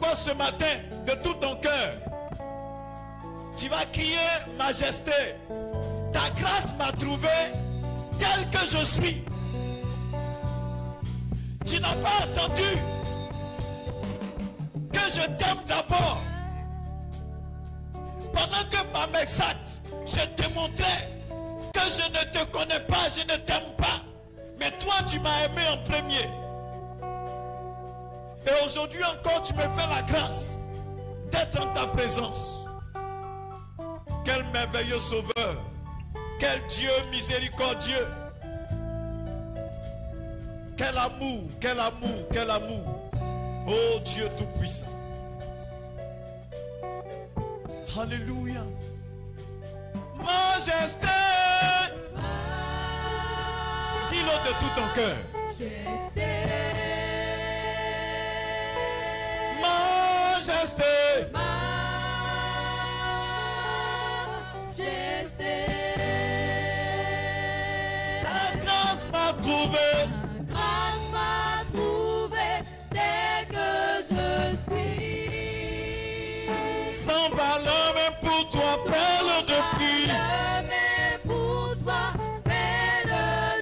toi ce matin de tout ton cœur. Tu vas crier majesté. Ta grâce m'a trouvé tel que je suis. Tu n'as pas attendu que je t'aime d'abord. Pendant que par mes actes, je te montrais que je ne te connais pas, je ne t'aime pas. Mais toi, tu m'as aimé en premier. Et aujourd'hui encore, tu me fais la grâce d'être en ta présence. Quel merveilleux sauveur. Quel Dieu miséricordieux. Quel amour, quel amour, quel amour. Oh Dieu tout-puissant. Alléluia. Majesté. Dis-le de tout ton cœur. Majesté. Ta grâce m'a trouvé. Dès que je suis sans valeur même pour toi, perle de pluie. même pour toi, perle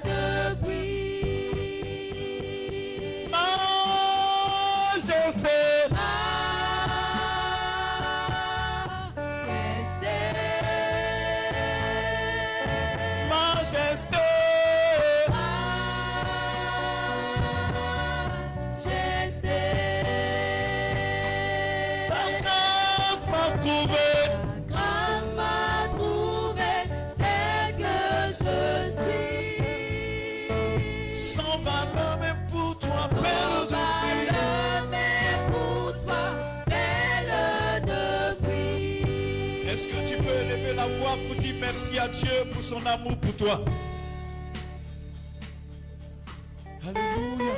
de pluie. Majesté. Majesté. Pour dire merci à Dieu pour son amour pour toi. Alléluia.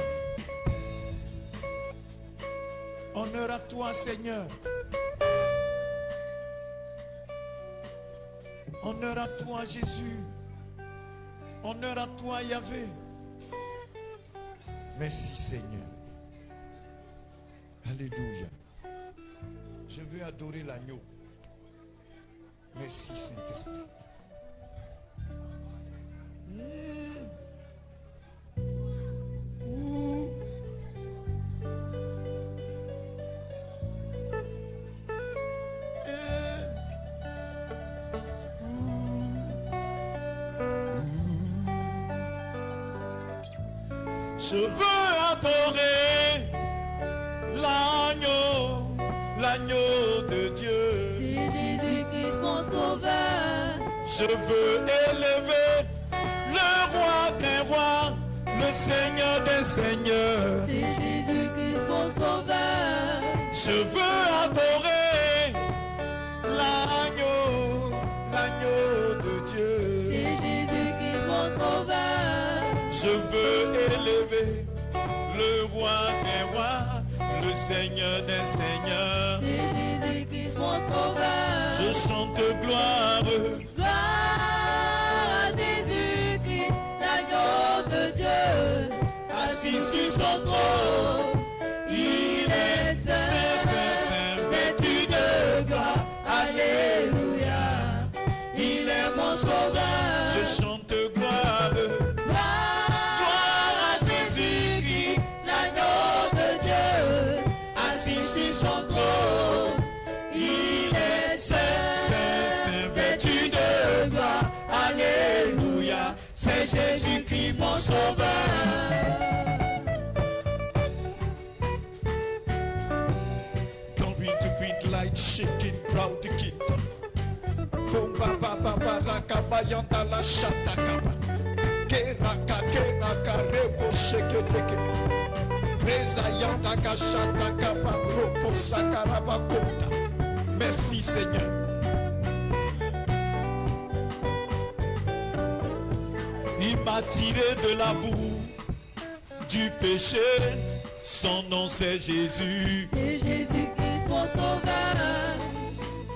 Honneur à toi, Seigneur. Honneur à toi, Jésus. Honneur à toi, Yahvé. Merci, Seigneur. Alléluia. Je veux adorer l'agneau. Merci Saint-Esprit. Je veux adorer l'agneau, l'agneau de Dieu. C'est Jésus-Christ mon sauveur. Je veux élever le roi des rois, le Seigneur des seigneurs. C'est Jésus-Christ mon sauveur. Je veux adorer l'agneau, l'agneau de Dieu. C'est Jésus-Christ mon sauveur. Je veux élever le roi des rois, le Seigneur des seigneurs. C'est Jésus-Christ mon sauveur. Je chante gloire. Gloire à Jésus-Christ, l'agneau de Dieu. Assis sur son trône, il est saint, vêtu de gloire. Alléluia, il est mon sauveur. Je chante gloire. Gloire à Jésus-Christ, l'agneau de Dieu. Assis sur son trône, il est saint, vêtu de gloire. Alléluia, c'est Jésus-Christ mon sauveur. Don't be to beat like shaking proud the kid. Bomba baba baraka bayanda la shata kaba. Keraka rebo shake leke. Preza yanda ka shata kaba ropo sakaraba kota. Merci Seigneur. Il m'a tiré de la boue du péché. Son nom c'est Jésus. C'est Jésus-Christ mon sauveur.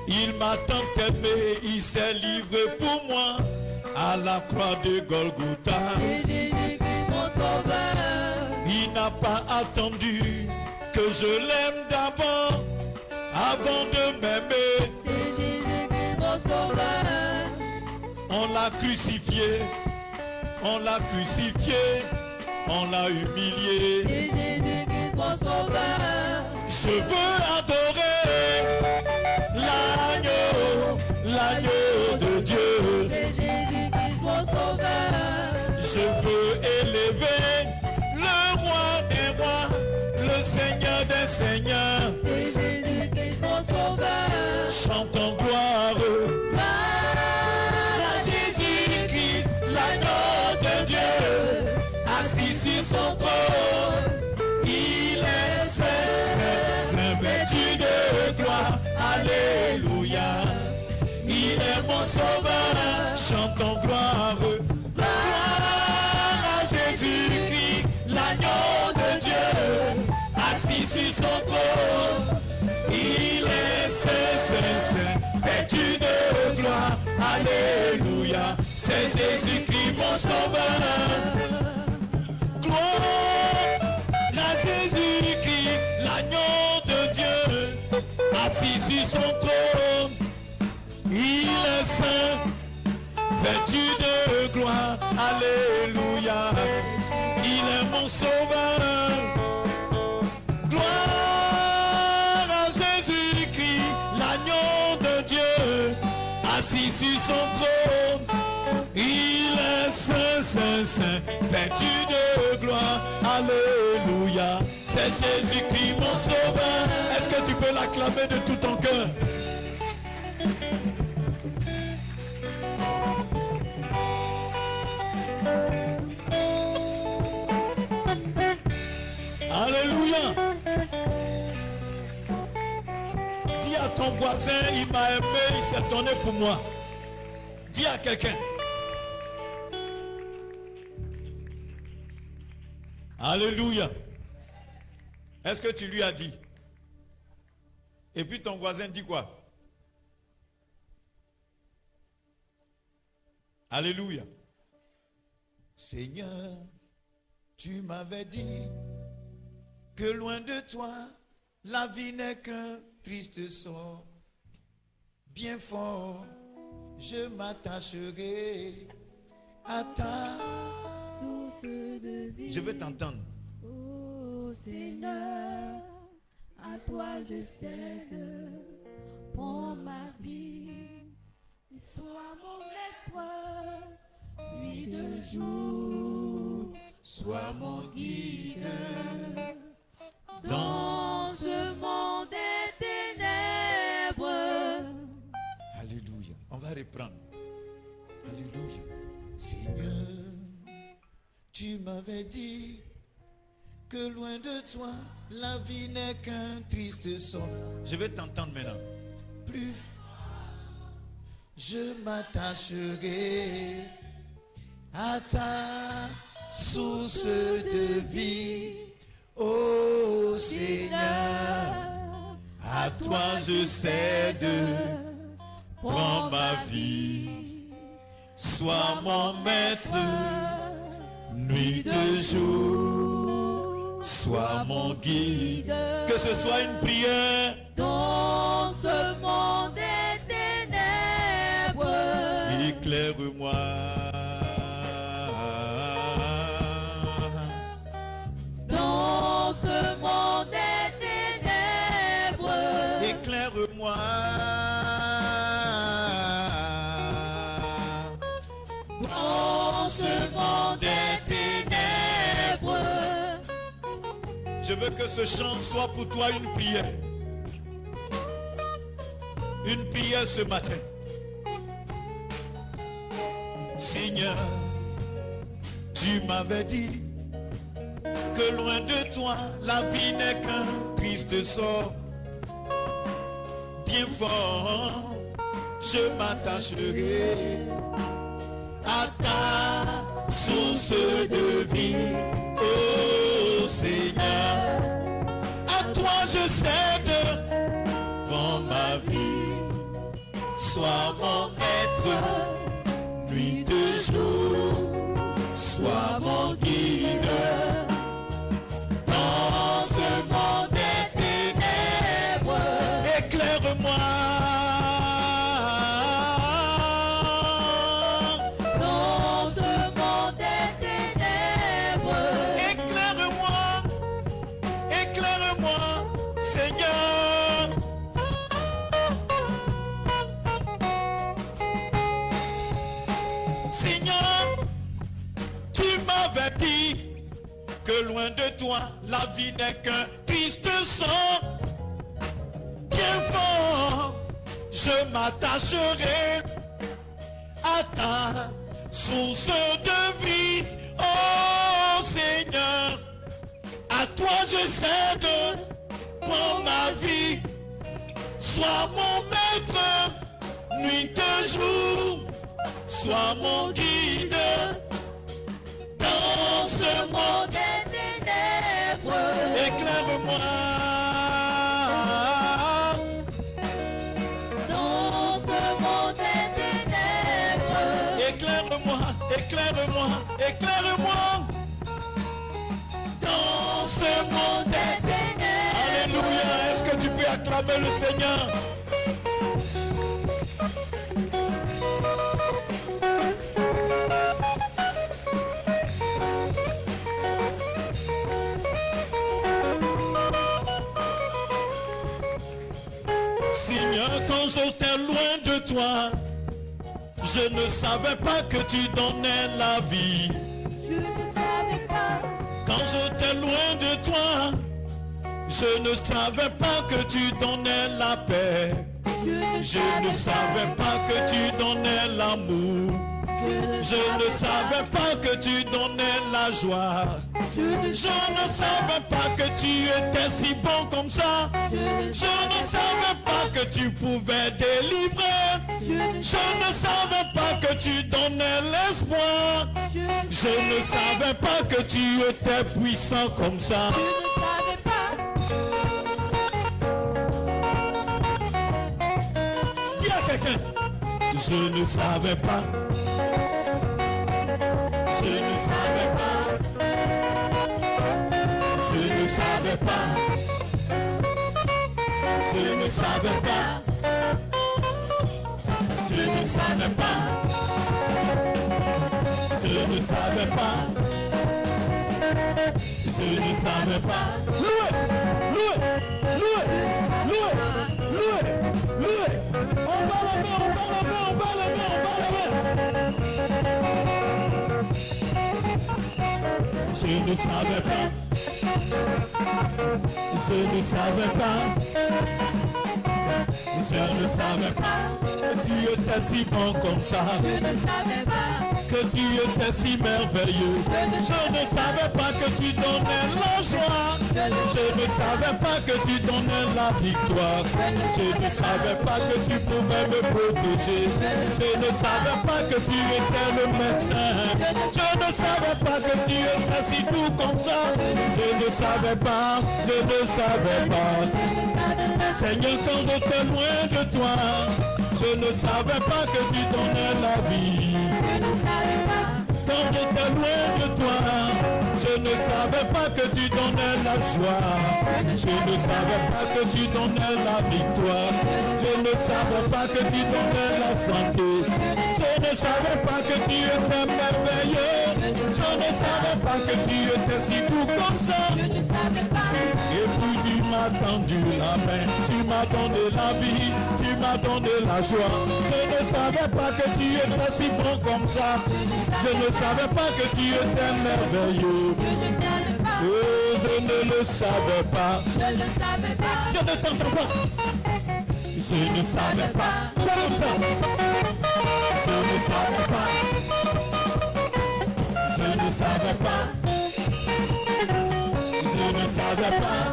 Il m'a tant aimé, il s'est livré pour moi à la croix de Golgotha. C'est Jésus-Christ mon sauveur. Il n'a pas attendu que je l'aime d'abord avant de m'aimer. C'est Jésus-Christ mon sauveur. On l'a crucifié, on l'a crucifié, on l'a humilié. C'est Jésus-Christ mon sauveur. Je veux adorer l'agneau, l'agneau de Dieu. C'est Jésus-Christ mon sauveur. Je veux élever le roi des rois, le Seigneur des seigneurs. C'est Jésus-Christ mon sauveur. Chantons gloire à Jésus-Christ, l'agneau de Dieu, assis sur son trône. Il est saint, saint, saint, vêtu de gloire. Alléluia. Il est mon sauveur. Chantons gloire à Jésus-Christ, l'agneau de Dieu, assis sur son trône. Il est saint, saint, saint, vêtu de gloire. Alléluia. C'est Jésus-Christ mon sauveur. Gloire à Jésus-Christ, l'agneau de Dieu, assis sur son trône. Il est saint, vêtu de gloire. Alléluia. Il est mon sauveur. Gloire à Jésus-Christ, l'agneau de Dieu, assis sur son trône. Il est saint, saint, saint, vêtu de gloire. Alléluia. C'est Jésus-Christ mon sauveur. Est-ce que tu peux l'acclamer de tout ton cœur? Alléluia. Dis à ton voisin, il m'a aimé, il s'est donné pour moi. Dis à quelqu'un. Alléluia. Est-ce que tu lui as dit? Et puis ton voisin dit quoi? Alléluia. Seigneur, tu m'avais dit que loin de toi, la vie n'est qu'un triste sort. Bien fort, je m'attacherai à ta Source de vie. Je veux t'entendre. Oh Seigneur, à toi je cède. Prends ma vie. Sois mon maître. Nuit de jour. Sois mon guide. Dans ce monde des ténèbres. Alléluia. On va reprendre. Alléluia. Seigneur, tu m'avais dit que loin de toi, la vie n'est qu'un triste sort. Je vais t'entendre maintenant. Plus je m'attacherai à ta source de vie. Ô Seigneur, à toi je cède. Prends ma vie. Sois mon maître, nuit de jour, sois mon guide. Que ce soit une prière Dans ce monde des ténèbres. éclaire-moi. Dans ce monde des ténèbres. Éclaire-moi. Dans ce monde des ténèbres. Je veux que ce chant soit pour toi une prière. Une prière ce matin. Seigneur, tu m'avais dit que loin de toi, la vie n'est qu'un triste sort. Bien fort, je m'attacherai à ta source de vie. Oh Seigneur, à toi je cède. Prends ma vie, sois mon maître, nuit de jour, sois mon guide. Dans ce monde Seigneur, tu m'avais dit que loin de toi, la vie n'est qu'un triste sang. Bien fort, je m'attacherai à ta source de vie. Oh Seigneur, à toi je cède pour ma vie. Sois mon maître, nuit et jour, sois mon guide. Dans ce monde des ténèbres, éclaire-moi. dans ce monde des ténèbres, Éclaire-moi, éclaire-moi, éclaire-moi. Dans ce monde des ténèbres. Alléluia. Est-ce que tu peux acclamer le Seigneur? Seigneur, quand j'étais loin de toi, je ne savais pas que tu donnais la vie. je ne savais pas, Quand j'étais loin de toi, je ne savais pas que tu donnais la paix. Je ne savais pas que tu donnais l'amour. Je ne savais pas que tu donnais la joie. Je ne savais pas que tu étais si bon comme ça. Je ne savais pas que tu pouvais délivrer. Je ne savais pas que tu donnais l'espoir. Je ne savais pas que tu étais puissant comme ça. Dis à quelqu'un, je ne savais pas. Je ne savais pas. Je ne savais pas. Je ne savais pas. Je ne savais pas. Je ne savais pas. Je ne savais pas. Loué, loué, loué, loué, loué, loué. On va la main, on va la main, on va la main, on va la main. Je ne savais pas. Je ne savais pas. Je ne savais pas que tu étais si bon comme ça. je ne savais pas, Que tu étais si merveilleux. Je ne savais pas que tu donnais la joie. Je ne savais pas que tu donnais la victoire. Je ne savais pas que tu pouvais me protéger. Je ne savais pas que tu étais le médecin. Je ne savais pas que tu étais si doux comme ça. Je ne savais pas, je ne savais pas. Seigneur, quand j'étais loin de toi, je ne savais pas que tu donnais la vie. Quand j'étais loin de toi, je ne savais pas que tu donnais la joie. Je ne savais pas que tu donnais la victoire. Je ne savais pas que tu donnais la santé. Je ne savais pas que tu étais merveilleux. Je ne savais pas que tu étais si doux comme ça. Et puis tu m'as tendu la main, tu m'as donné la vie, tu m'as donné la joie. Je ne savais pas que tu étais si bon comme ça. Je ne savais pas que tu étais merveilleux. Oh, je ne le savais pas. Je ne t'entends pas. Je ne savais pas. Comme ça. Je ne savais pas. Je ne savais pas. Je ne savais pas.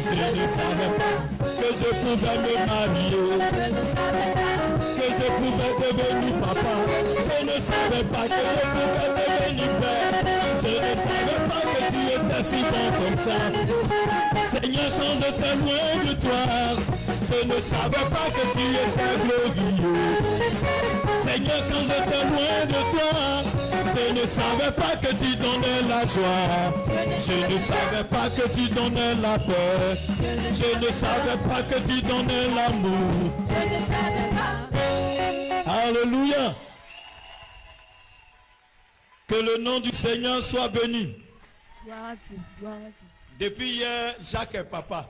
Je ne savais pas que je pouvais me marier, que je pouvais devenir papa. Je ne savais pas que je pouvais devenir père. Je ne savais pas que tu étais si bon comme ça. Seigneur, quand j'étais loin de toi, je ne savais pas que tu étais glorieux. Seigneur, quand j'étais loin de toi, je ne savais pas que tu donnais la joie. Je ne savais pas que tu donnais la paix. Je ne savais pas que tu donnais l'amour. Alléluia. Que le nom du Seigneur soit béni. Depuis hier, Jacques est papa.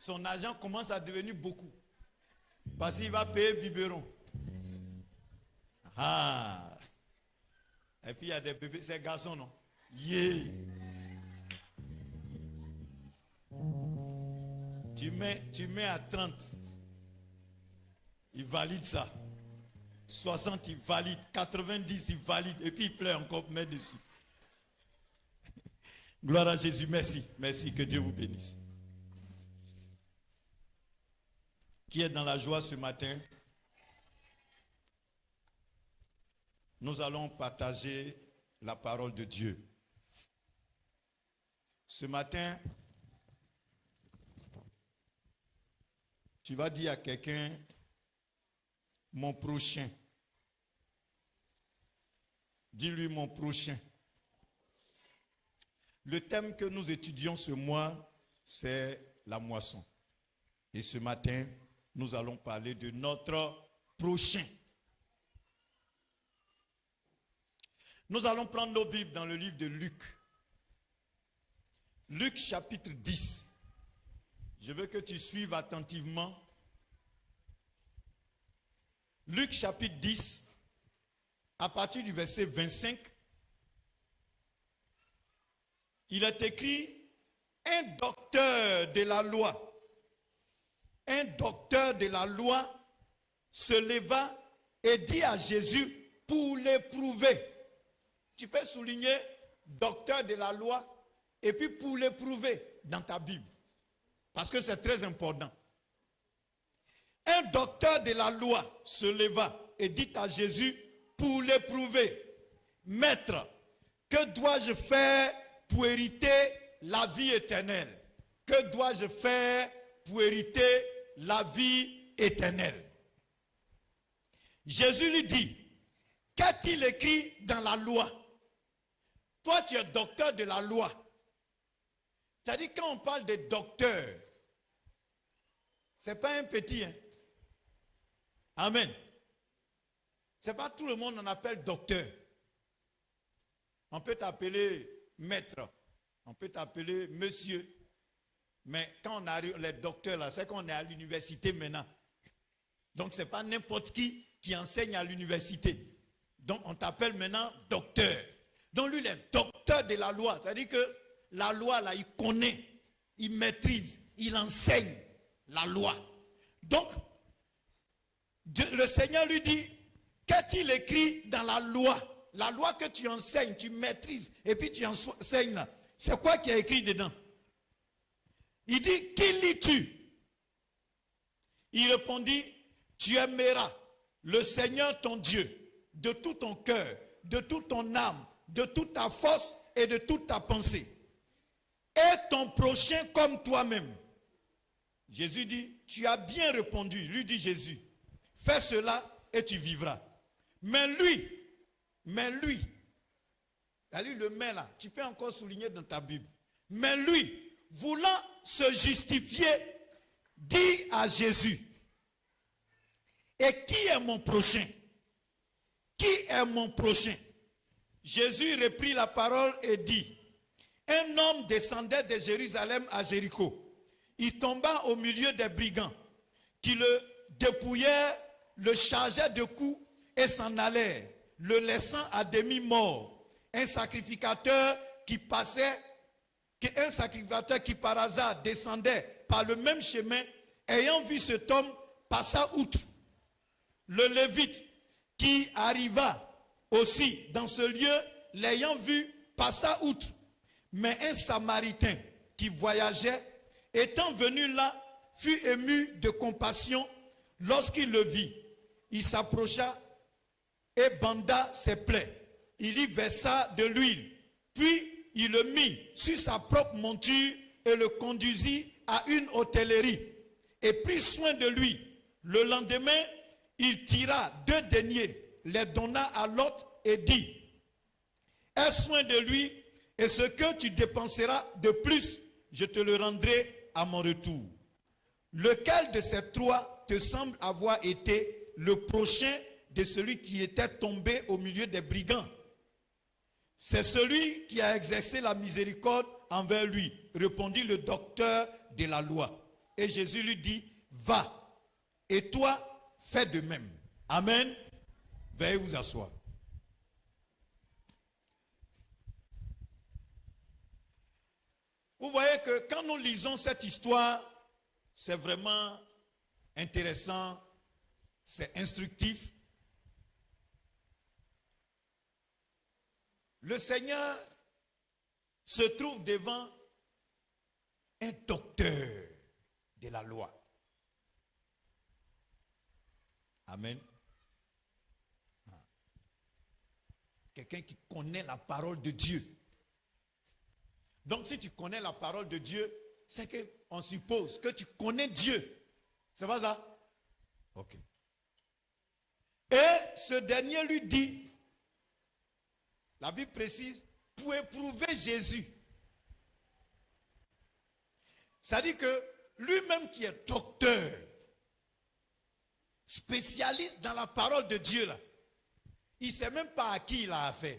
son argent commence à devenir beaucoup. Parce qu'il va payer biberon. Ah. Et puis il y a des bébés, c'est garçons, non? Yeah. Tu mets à 30. Il valide ça. 60, il valide. 90, il valide. Et puis il pleure encore pour mettre dessus. Gloire à Jésus. Merci. Merci. Que Dieu vous bénisse. Qui est dans la joie ce matin? Nous allons partager la parole de Dieu. Ce matin, tu vas dire à quelqu'un, mon prochain. Dis-lui mon prochain. Le thème que nous étudions ce mois, c'est la moisson. Et ce matin, nous allons parler de notre prochain. Nous allons prendre nos Bibles dans le livre de Luc. Luc chapitre 10. Je veux que tu suives attentivement. Luc chapitre 10, à partir du verset 25, il est écrit, un docteur de la loi se leva et dit à Jésus pour l'éprouver. Tu peux souligner docteur de la loi et puis pour l'éprouver dans ta Bible. Parce que c'est très important. Un docteur de la loi se leva et dit à Jésus pour l'éprouver, Maître, que dois-je faire pour hériter la vie éternelle? Que dois-je faire pour hériter la vie éternelle? Jésus lui dit, qu'a-t-il écrit dans la loi? Toi, tu es docteur de la loi. C'est-à-dire, quand on parle de docteur, ce n'est pas un petit. Hein? Amen. Ce n'est pas tout le monde qu'on appelle docteur. On peut t'appeler maître. On peut t'appeler monsieur. Mais quand on arrive, les docteurs là, c'est qu'on est à l'université maintenant. Donc, ce n'est pas n'importe qui enseigne à l'université. Donc, on t'appelle maintenant docteur. Donc, lui, il est docteur de la loi. C'est-à-dire que la loi, là, il connaît, il maîtrise, il enseigne la loi. Donc, le Seigneur lui dit, qu'a-t-il écrit dans la loi? La loi que tu enseignes, tu maîtrises, et puis tu enseignes là. C'est quoi qui est écrit dedans? Il dit, qui lis-tu? Il répondit, tu aimeras le Seigneur ton Dieu de tout ton cœur, de toute ton âme, de toute ta force et de toute ta pensée. Et ton prochain comme toi-même. Jésus dit, tu as bien répondu, lui dit Jésus. Fais cela et tu vivras. Mais lui, le mais là, tu peux encore souligner dans ta Bible. Mais lui, voulant se justifier, dit à Jésus, et qui est mon prochain? Qui est mon prochain? Jésus reprit la parole et dit, un homme descendait de Jérusalem à Jéricho. Il tomba au milieu des brigands qui le dépouillèrent, le chargeaient de coups et s'en allèrent, le laissant à demi mort. Un sacrificateur qui par hasard descendait par le même chemin, ayant vu cet homme, passa outre. Le Lévite qui arriva aussi dans ce lieu, l'ayant vu, passa outre. Mais un Samaritain qui voyageait, étant venu là, fut ému de compassion lorsqu'il le vit. Il s'approcha et banda ses plaies. Il y versa de l'huile. Puis il le mit sur sa propre monture et le conduisit à une hôtellerie et prit soin de lui. Le lendemain, il tira 2 deniers, les donna à l'autre et dit, aie soin de lui et ce que tu dépenseras de plus, je te le rendrai à mon retour. Lequel de ces 3 te semble avoir été le prochain de celui qui était tombé au milieu des brigands? C'est celui qui a exercé la miséricorde envers lui, répondit le docteur de la loi. Et Jésus lui dit, va. Et toi, fais de même. Amen. Veuillez vous asseoir. Vous voyez que quand nous lisons cette histoire, c'est vraiment intéressant, c'est instructif. Le Seigneur se trouve devant un docteur de la loi. Amen. Quelqu'un qui connaît la parole de Dieu. Donc si tu connais la parole de Dieu, c'est qu'on suppose que tu connais Dieu. C'est pas ça? Ok. Et ce dernier lui dit, la Bible précise, pour éprouver Jésus. Ça dit que lui-même qui est docteur, spécialiste dans la parole de Dieu, là, il ne sait même pas à qui il a affaire.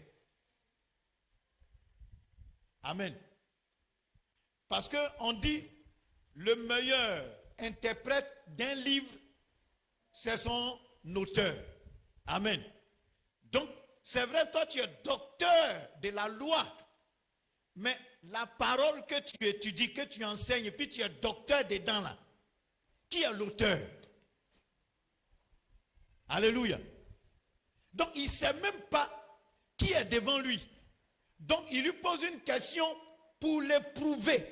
Amen. Parce qu'on dit, le meilleur interprète d'un livre, c'est son auteur. Amen. Donc, c'est vrai, toi tu es docteur de la loi, mais la parole que tu étudies, que tu enseignes, et puis tu es docteur dedans là, qui est l'auteur? Alléluia. Donc il ne sait même pas qui est devant lui. Donc il lui pose une question pour l'éprouver.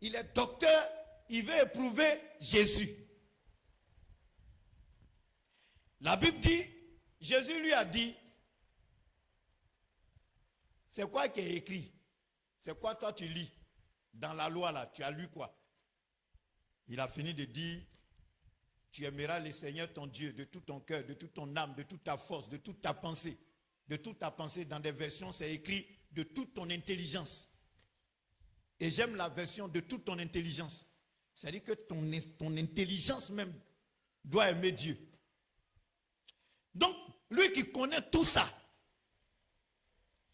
Il est docteur, il veut éprouver Jésus. La Bible dit, Jésus lui a dit, c'est quoi qui est écrit? C'est quoi toi tu lis? Dans la loi là, tu as lu quoi? Il a fini de dire, tu aimeras le Seigneur ton Dieu de tout ton cœur, de toute ton âme, de toute ta force, de toute ta pensée. De toute ta pensée, dans des versions c'est écrit de toute ton intelligence. Et j'aime la version de toute ton intelligence. C'est-à-dire que ton intelligence même doit aimer Dieu. Donc, lui qui connaît tout ça,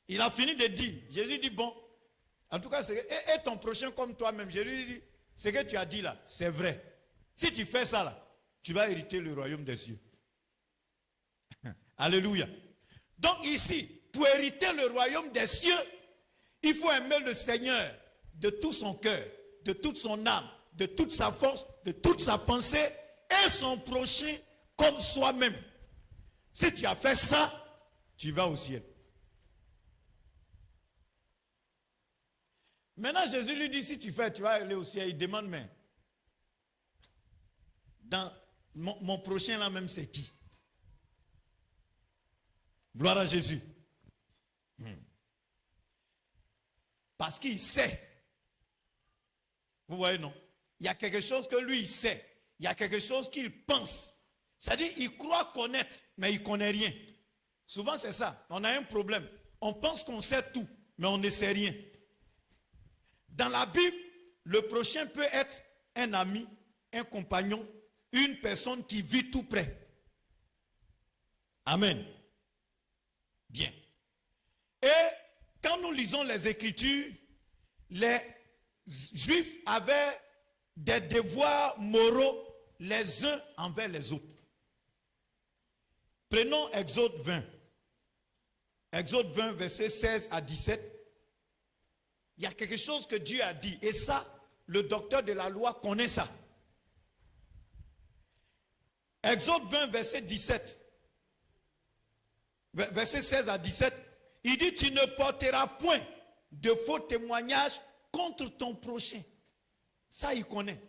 il a fini de dire, Jésus dit, bon, en tout cas, et ton prochain comme toi-même. Jésus dit, ce que tu as dit là, c'est vrai. Si tu fais ça là, tu vas hériter le royaume des cieux. Alléluia. Donc ici, pour hériter le royaume des cieux, il faut aimer le Seigneur de tout son cœur, de toute son âme, de toute sa force, de toute sa pensée et son prochain comme soi-même. Si tu as fait ça, tu vas au ciel. Maintenant, Jésus lui dit, si tu fais, tu vas aller au ciel. Il demande, mais dans mon prochain là même, c'est qui? Gloire à Jésus. Parce qu'il sait. Vous voyez, non? Il y a quelque chose que lui, il sait. Il y a quelque chose qu'il pense. C'est-à-dire, il croit connaître, mais il ne connaît rien. Souvent, c'est ça. On a un problème. On pense qu'on sait tout, mais on ne sait rien. Dans la Bible, le prochain peut être un ami, un compagnon, une personne qui vit tout près. Amen. Bien. Et quand nous lisons les Écritures, les Juifs avaient des devoirs moraux les uns envers les autres. Prenons Exode 20. Exode 20, versets 16 à 17. Il y a quelque chose que Dieu a dit. Et ça, le docteur de la loi connaît ça. Exode 20, verset 17. Verset 16 à 17. Il dit, tu ne porteras point de faux témoignages contre ton prochain. Ça, il connaît.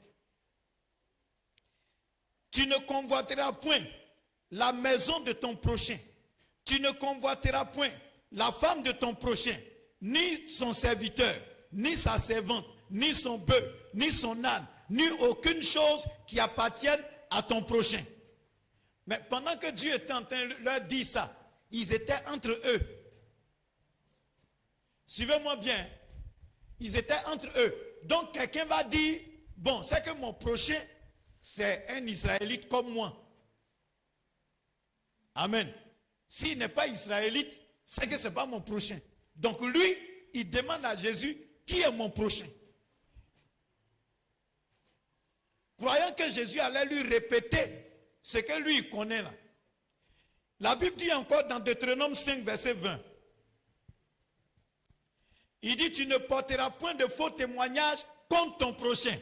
Tu ne convoiteras point la maison de ton prochain. Tu ne convoiteras point la femme de ton prochain, ni son serviteur, ni sa servante, ni son bœuf, ni son âne, ni aucune chose qui appartienne à ton prochain. Mais pendant que Dieu était en train de leur dire ça, ils étaient entre eux. Suivez-moi bien. Ils étaient entre eux. Donc quelqu'un va dire, bon, c'est que mon prochain, c'est un Israélite comme moi. Amen. S'il n'est pas Israélite, c'est que ce n'est pas mon prochain. Donc lui, il demande à Jésus, qui est mon prochain? croyant que Jésus allait lui répéter ce que lui il connaît là. La Bible dit encore dans Deutéronome 5, verset 20. Il dit, tu ne porteras point de faux témoignages contre ton prochain.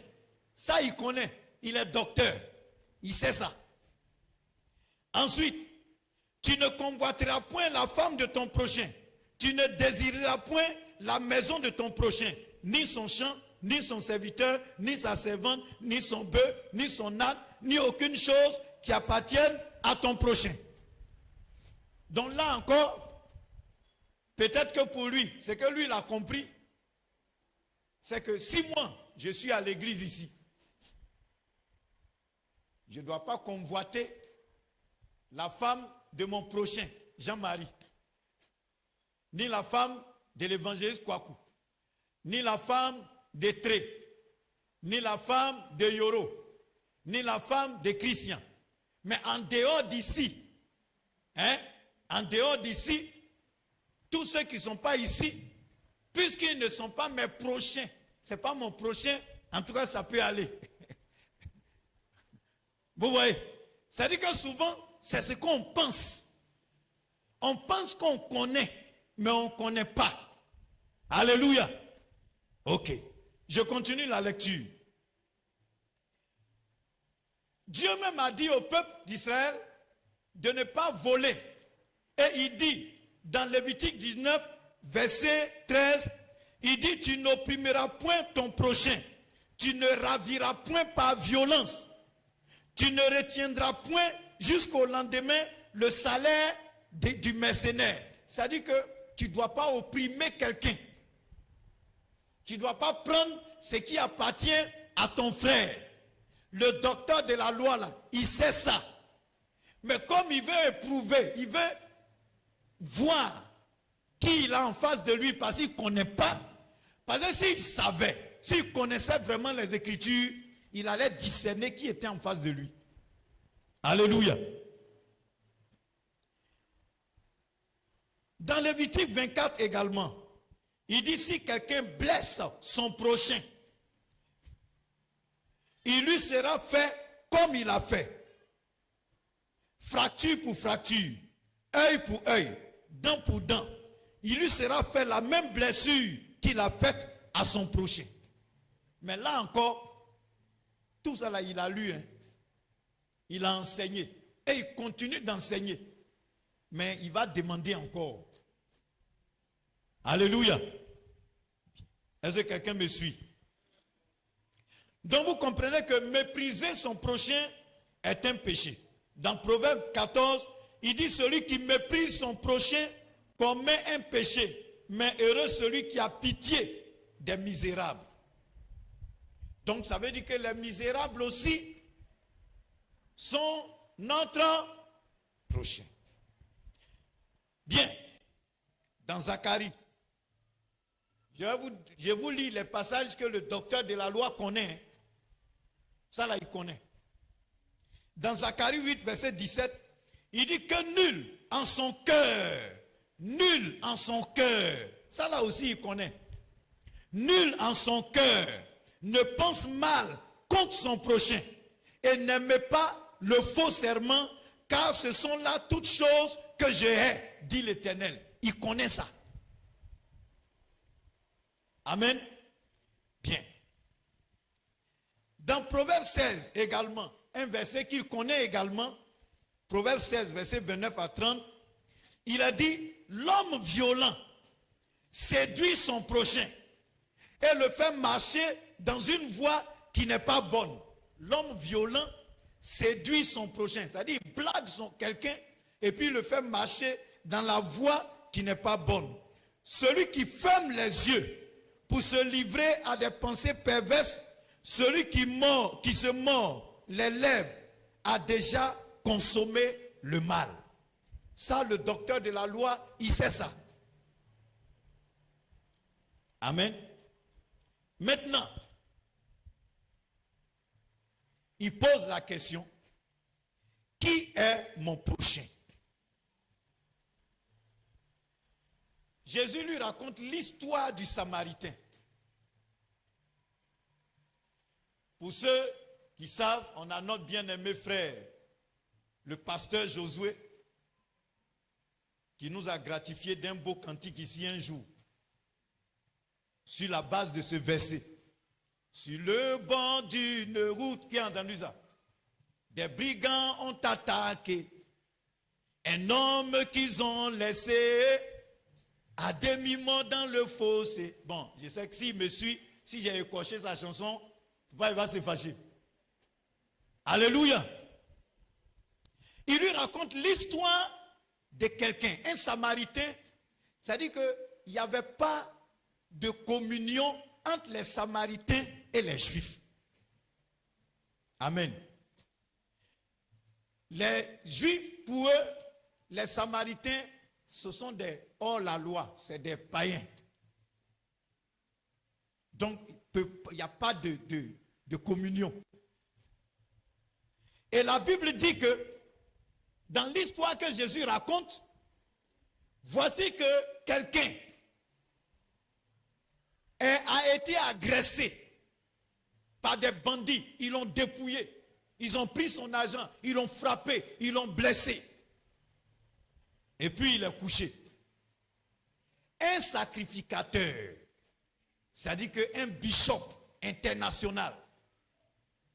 Ça, il connaît. Il est docteur. Il sait ça. Ensuite, tu ne convoiteras point la femme de ton prochain. Tu ne désireras point la maison de ton prochain, ni son champ, ni son serviteur, ni sa servante, ni son bœuf, ni son âne, ni aucune chose qui appartienne à ton prochain. Donc là encore, peut-être que pour lui, ce que lui il a compris, c'est que si moi, je suis à l'église ici, je ne dois pas convoiter la femme de mon prochain, Jean-Marie, ni la femme de l'évangéliste Kwaku, ni la femme de Tré, ni la femme de Yoro, ni la femme de Christian. Mais en dehors d'ici, en dehors d'ici, tous ceux qui ne sont pas ici, puisqu'ils ne sont pas mes prochains, ce n'est pas mon prochain, en tout cas ça peut aller. Vous voyez, c'est-à-dire que souvent, c'est ce qu'on pense. On pense qu'on connaît, mais on ne connaît pas. Alléluia. Ok, je continue la lecture. Dieu même a dit au peuple d'Israël de ne pas voler. Et il dit, dans Lévitique 19, verset 13, il dit, tu n'opprimeras point ton prochain, tu ne raviras point par violence, tu ne retiendras point jusqu'au lendemain le salaire du mercenaire. C'est-à-dire que tu ne dois pas opprimer quelqu'un. Tu ne dois pas prendre ce qui appartient à ton frère. Le docteur de la loi, là, il sait ça. Mais comme il veut éprouver, il veut voir qui il a en face de lui parce qu'il ne connaît pas. Parce que s'il savait, s'il connaissait vraiment les Écritures, il allait discerner qui était en face de lui. Alléluia. Dans Lévitique 24 également, il dit si quelqu'un blesse son prochain, il lui sera fait comme il a fait. Fracture pour fracture, œil pour œil, dent pour dent. Il lui sera fait la même blessure qu'il a faite à son prochain. Mais là encore, tout ça là, il a lu. Il a enseigné. Et il continue d'enseigner. Mais il va demander encore. Alléluia. Est-ce que quelqu'un me suit? Donc vous comprenez que mépriser son prochain est un péché. Dans Proverbe 14, il dit celui qui méprise son prochain commet un péché. Mais heureux celui qui a pitié des misérables. Donc ça veut dire que les misérables aussi sont notre prochain. Bien. Dans Zacharie, je vous lis les passages que le docteur de la loi connaît. Ça là, il connaît. Dans Zacharie 8, verset 17, il dit que nul en son cœur, ça là aussi il connaît. Nul en son cœur ne pense mal contre son prochain et n'aime pas le faux serment, car ce sont là toutes choses que je hais, dit l'Éternel. Il connaît ça. Amen. Bien. Dans Proverbe 16 également, un verset qu'il connaît également, Proverbe 16, verset 29 à 30, il a dit, l'homme violent séduit son prochain et le fait marcher dans une voie qui n'est pas bonne. L'homme violent séduit son prochain, c'est-à-dire il blague quelqu'un et puis il le fait marcher dans la voie qui n'est pas bonne. Celui qui ferme les yeux pour se livrer à des pensées perverses, celui qui se mord les lèvres a déjà consommé le mal. Ça, le docteur de la loi, il sait ça. Amen. Maintenant, il pose la question, qui est mon prochain? Jésus lui raconte l'histoire du Samaritain. Pour ceux qui savent, on a notre bien-aimé frère, le pasteur Josué, qui nous a gratifié d'un beau cantique ici un jour, sur la base de ce verset. Sur le bord d'une route, qui a entendu ça? Des brigands ont attaqué un homme qu'ils ont laissé à demi-mort dans le fossé. Bon, je sais que s'il me suit, si j'ai écorché sa chanson, il va se fâcher. Alléluia. Il lui raconte l'histoire de quelqu'un, un Samaritain. C'est-à-dire qu'il n'y avait pas de communion entre les Samaritains et les Juifs. Amen. Les Juifs, pour eux, les Samaritains, ce sont des hors-la-loi, c'est des païens. Donc, il n'y a pas de communion. Et la Bible dit que, dans l'histoire que Jésus raconte, voici que quelqu'un a été agressé par des bandits. Ils l'ont dépouillé. Ils ont pris son argent. Ils l'ont frappé. Ils l'ont blessé. Et puis il est couché. Un sacrificateur, c'est-à-dire qu'un bishop international,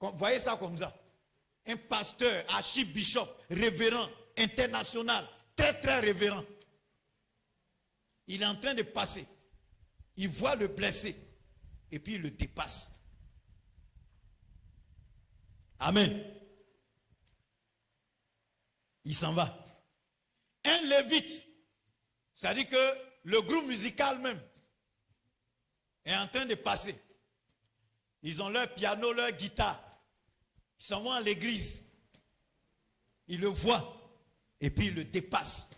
vous voyez ça comme ça, un pasteur, archibishop, révérend, international, très très révérend, il est en train de passer. Il voit le blessé et puis il le dépasse. Amen. Il s'en va. Un lévite, c'est-à-dire que le groupe musical même est en train de passer. Ils ont leur piano, leur guitare. Ils s'en vont à l'église. Ils le voient et puis ils le dépassent.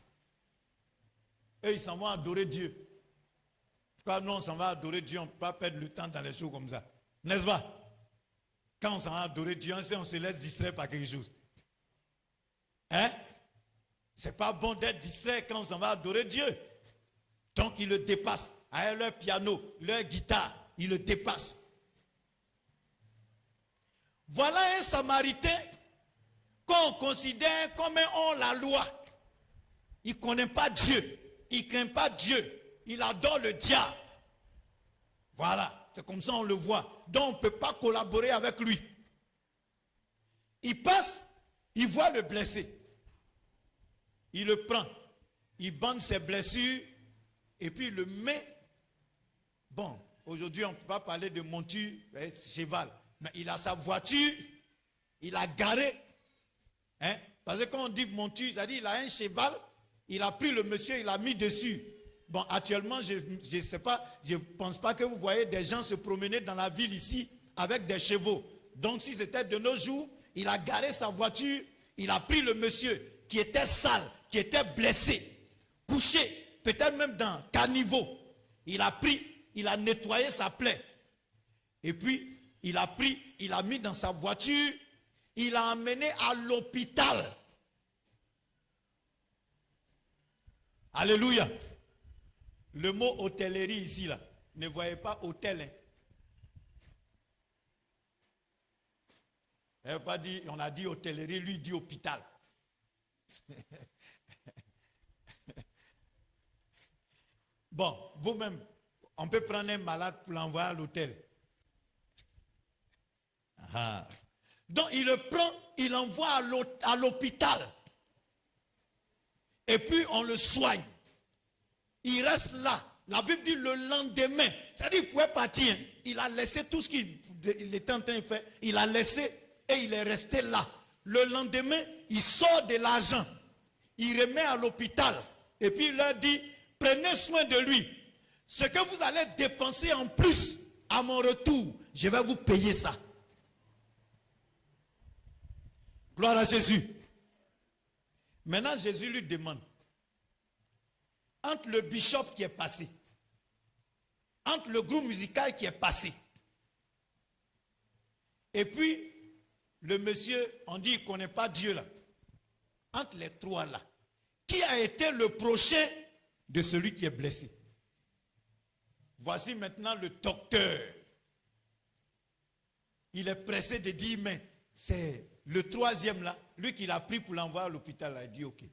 Et ils s'en vont adorer Dieu. Quand nous on s'en va adorer Dieu, on ne peut pas perdre le temps dans les choses comme ça. N'est-ce pas? Quand on s'en va adorer Dieu, on se laisse distraire par quelque chose. Hein? C'est pas bon d'être distrait quand on s'en va adorer Dieu. Donc ils le dépassent. Avec leur piano, leur guitare, ils le dépassent. Voilà un Samaritain qu'on considère comme un hors-la-loi. Il ne connaît pas Dieu. Il ne craint pas Dieu. Il adore le diable. Voilà, c'est comme ça on le voit. Donc on ne peut pas collaborer avec lui. Il passe, il voit le blessé. Il le prend. Il bande ses blessures et puis il le met. Bon, aujourd'hui on ne peut pas parler de monture, cheval. Mais il a sa voiture, il a garé. Hein? Parce que quand on dit monture, c'est-à-dire il a un cheval, il a pris le monsieur, il l'a mis dessus. Bon, actuellement, je ne sais pas, je ne pense pas que vous voyez des gens se promener dans la ville ici avec des chevaux. Donc, si c'était de nos jours, il a garé sa voiture, il a pris le monsieur qui était sale, qui était blessé, couché, peut-être même dans caniveau. Il a pris, il a nettoyé sa plaie. Et puis, il a pris, il a mis dans sa voiture, il a emmené à l'hôpital. Alléluia. Le mot hôtellerie ici, là, ne voyez pas hôtel. Hein. Pas dit, on a dit hôtellerie, lui dit hôpital. Bon, vous-même, on peut prendre un malade pour l'envoyer à l'hôtel. Donc il le prend, il l'envoie à l'hôpital. Et puis on le soigne. Il reste là. La Bible dit le lendemain. C'est-à-dire qu'il pouvait partir. Il a laissé tout ce qu'il était en train de faire. Il a laissé et il est resté là. Le lendemain, il sort de l'argent. Il remet à l'hôpital. Et puis il leur dit, prenez soin de lui. Ce que vous allez dépenser en plus à mon retour, je vais vous payer ça. Gloire à Jésus. Maintenant, Jésus lui demande, entre le bishop qui est passé, entre le groupe musical qui est passé, et puis le monsieur, on dit qu'il ne connaît pas Dieu là, entre les trois là, qui a été le prochain de celui qui est blessé? Voici maintenant le docteur. Il est pressé de dire, mais c'est le troisième là, lui qui l'a pris pour l'envoyer à l'hôpital, il a dit ok.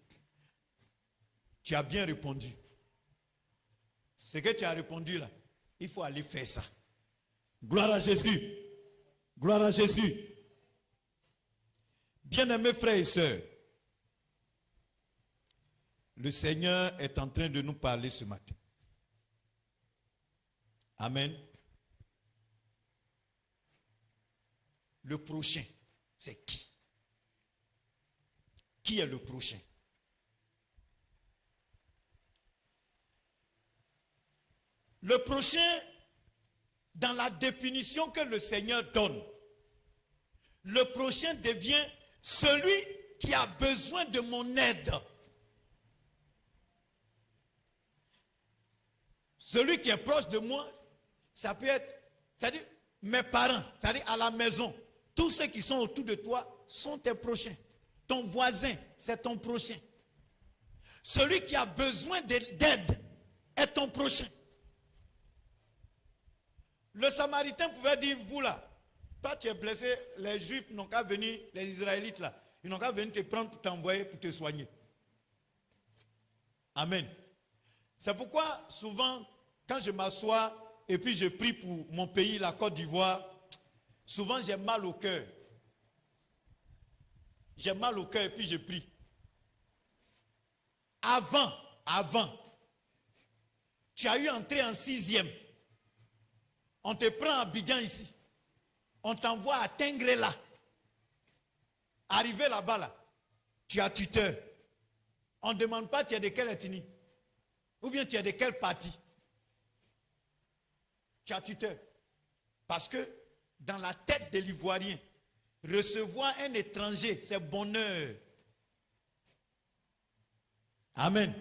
Tu as bien répondu. Ce que tu as répondu là, il faut aller faire ça. Gloire à Jésus. Gloire à Jésus. Bien-aimés frères et sœurs, le Seigneur est en train de nous parler ce matin. Amen. Le prochain, c'est qui? Qui est le prochain? Le prochain, dans la définition que le Seigneur donne, le prochain devient celui qui a besoin de mon aide. Celui qui est proche de moi, ça peut être, c'est-à-dire mes parents, c'est-à-dire à la maison. Tous ceux qui sont autour de toi sont tes prochains. Ton voisin, c'est ton prochain. Celui qui a besoin d'aide est ton prochain. Le Samaritain pouvait dire, vous là, toi tu es blessé, les Juifs n'ont qu'à venir, les Israélites là, ils n'ont qu'à venir te prendre pour t'envoyer, pour te soigner. Amen. C'est pourquoi souvent, quand je m'assois et puis je prie pour mon pays, la Côte d'Ivoire, souvent j'ai mal au cœur. J'ai mal au cœur et puis je prie. Avant, tu as eu entré en 6e. On te prend à Abidjan ici. On t'envoie à Tengrela. Arrivé là-bas, là, tu as tuteur. On ne demande pas tu es de quelle ethnie. Ou bien tu es de quel parti. Tu as tuteur. Parce que dans la tête de l'Ivoirien, recevoir un étranger, c'est bonheur. Amen.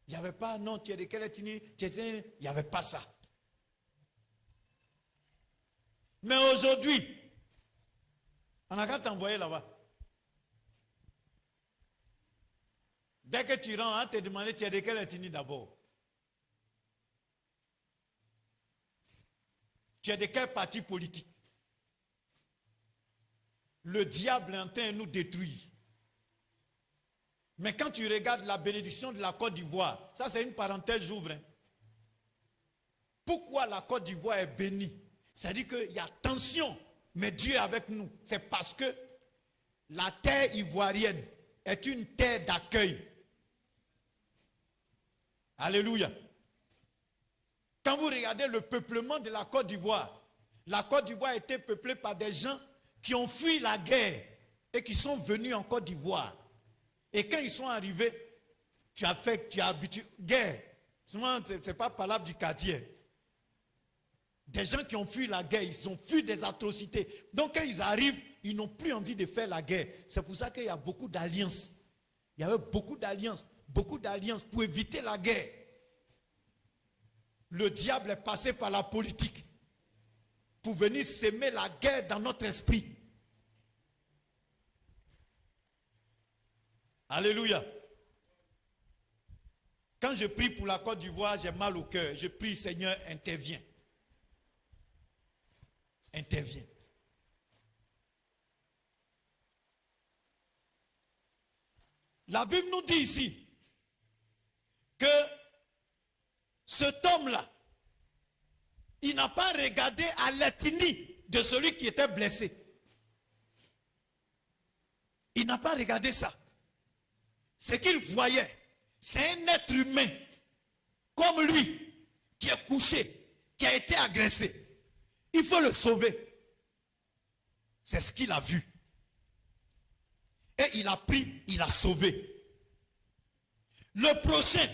Il n'y avait pas, non, tu es de quelle ethnie, il n'y avait pas ça. Mais aujourd'hui, on n'a qu'à t'envoyer là-bas. Dès que tu rentres, on te demande tu es de quelle ethnie d'abord. Tu es de quel parti politique. Le diable est en train de nous détruire. Mais quand tu regardes la bénédiction de la Côte d'Ivoire, ça c'est une parenthèse, j'ouvre. Hein. Pourquoi la Côte d'Ivoire est bénie? C'est-à-dire qu'il y a tension, mais Dieu est avec nous. C'est parce que la terre ivoirienne est une terre d'accueil. Alléluia. Quand vous regardez le peuplement de la Côte d'Ivoire a été peuplée par des gens qui ont fui la guerre et qui sont venus en Côte d'Ivoire. Et quand ils sont arrivés, tu as habitué. Guerre, souvent ce n'est pas parlable du quartier. Des gens qui ont fui la guerre, ils ont fui des atrocités. Donc quand ils arrivent, ils n'ont plus envie de faire la guerre. C'est pour ça qu'il y a beaucoup d'alliances. Il y avait beaucoup d'alliances pour éviter la guerre. Le diable est passé par la politique pour venir s'aimer la guerre dans notre esprit. Alléluia. Quand je prie pour la Côte d'Ivoire, j'ai mal au cœur. Je prie, Seigneur, interviens. Interviens. La Bible nous dit ici que cet homme-là, il n'a pas regardé à l'ethnie de celui qui était blessé. Il n'a pas regardé ça. Ce qu'il voyait, c'est un être humain comme lui qui est couché, qui a été agressé. Il faut le sauver. C'est ce qu'il a vu. Et il a pris, il a sauvé. Le prochain,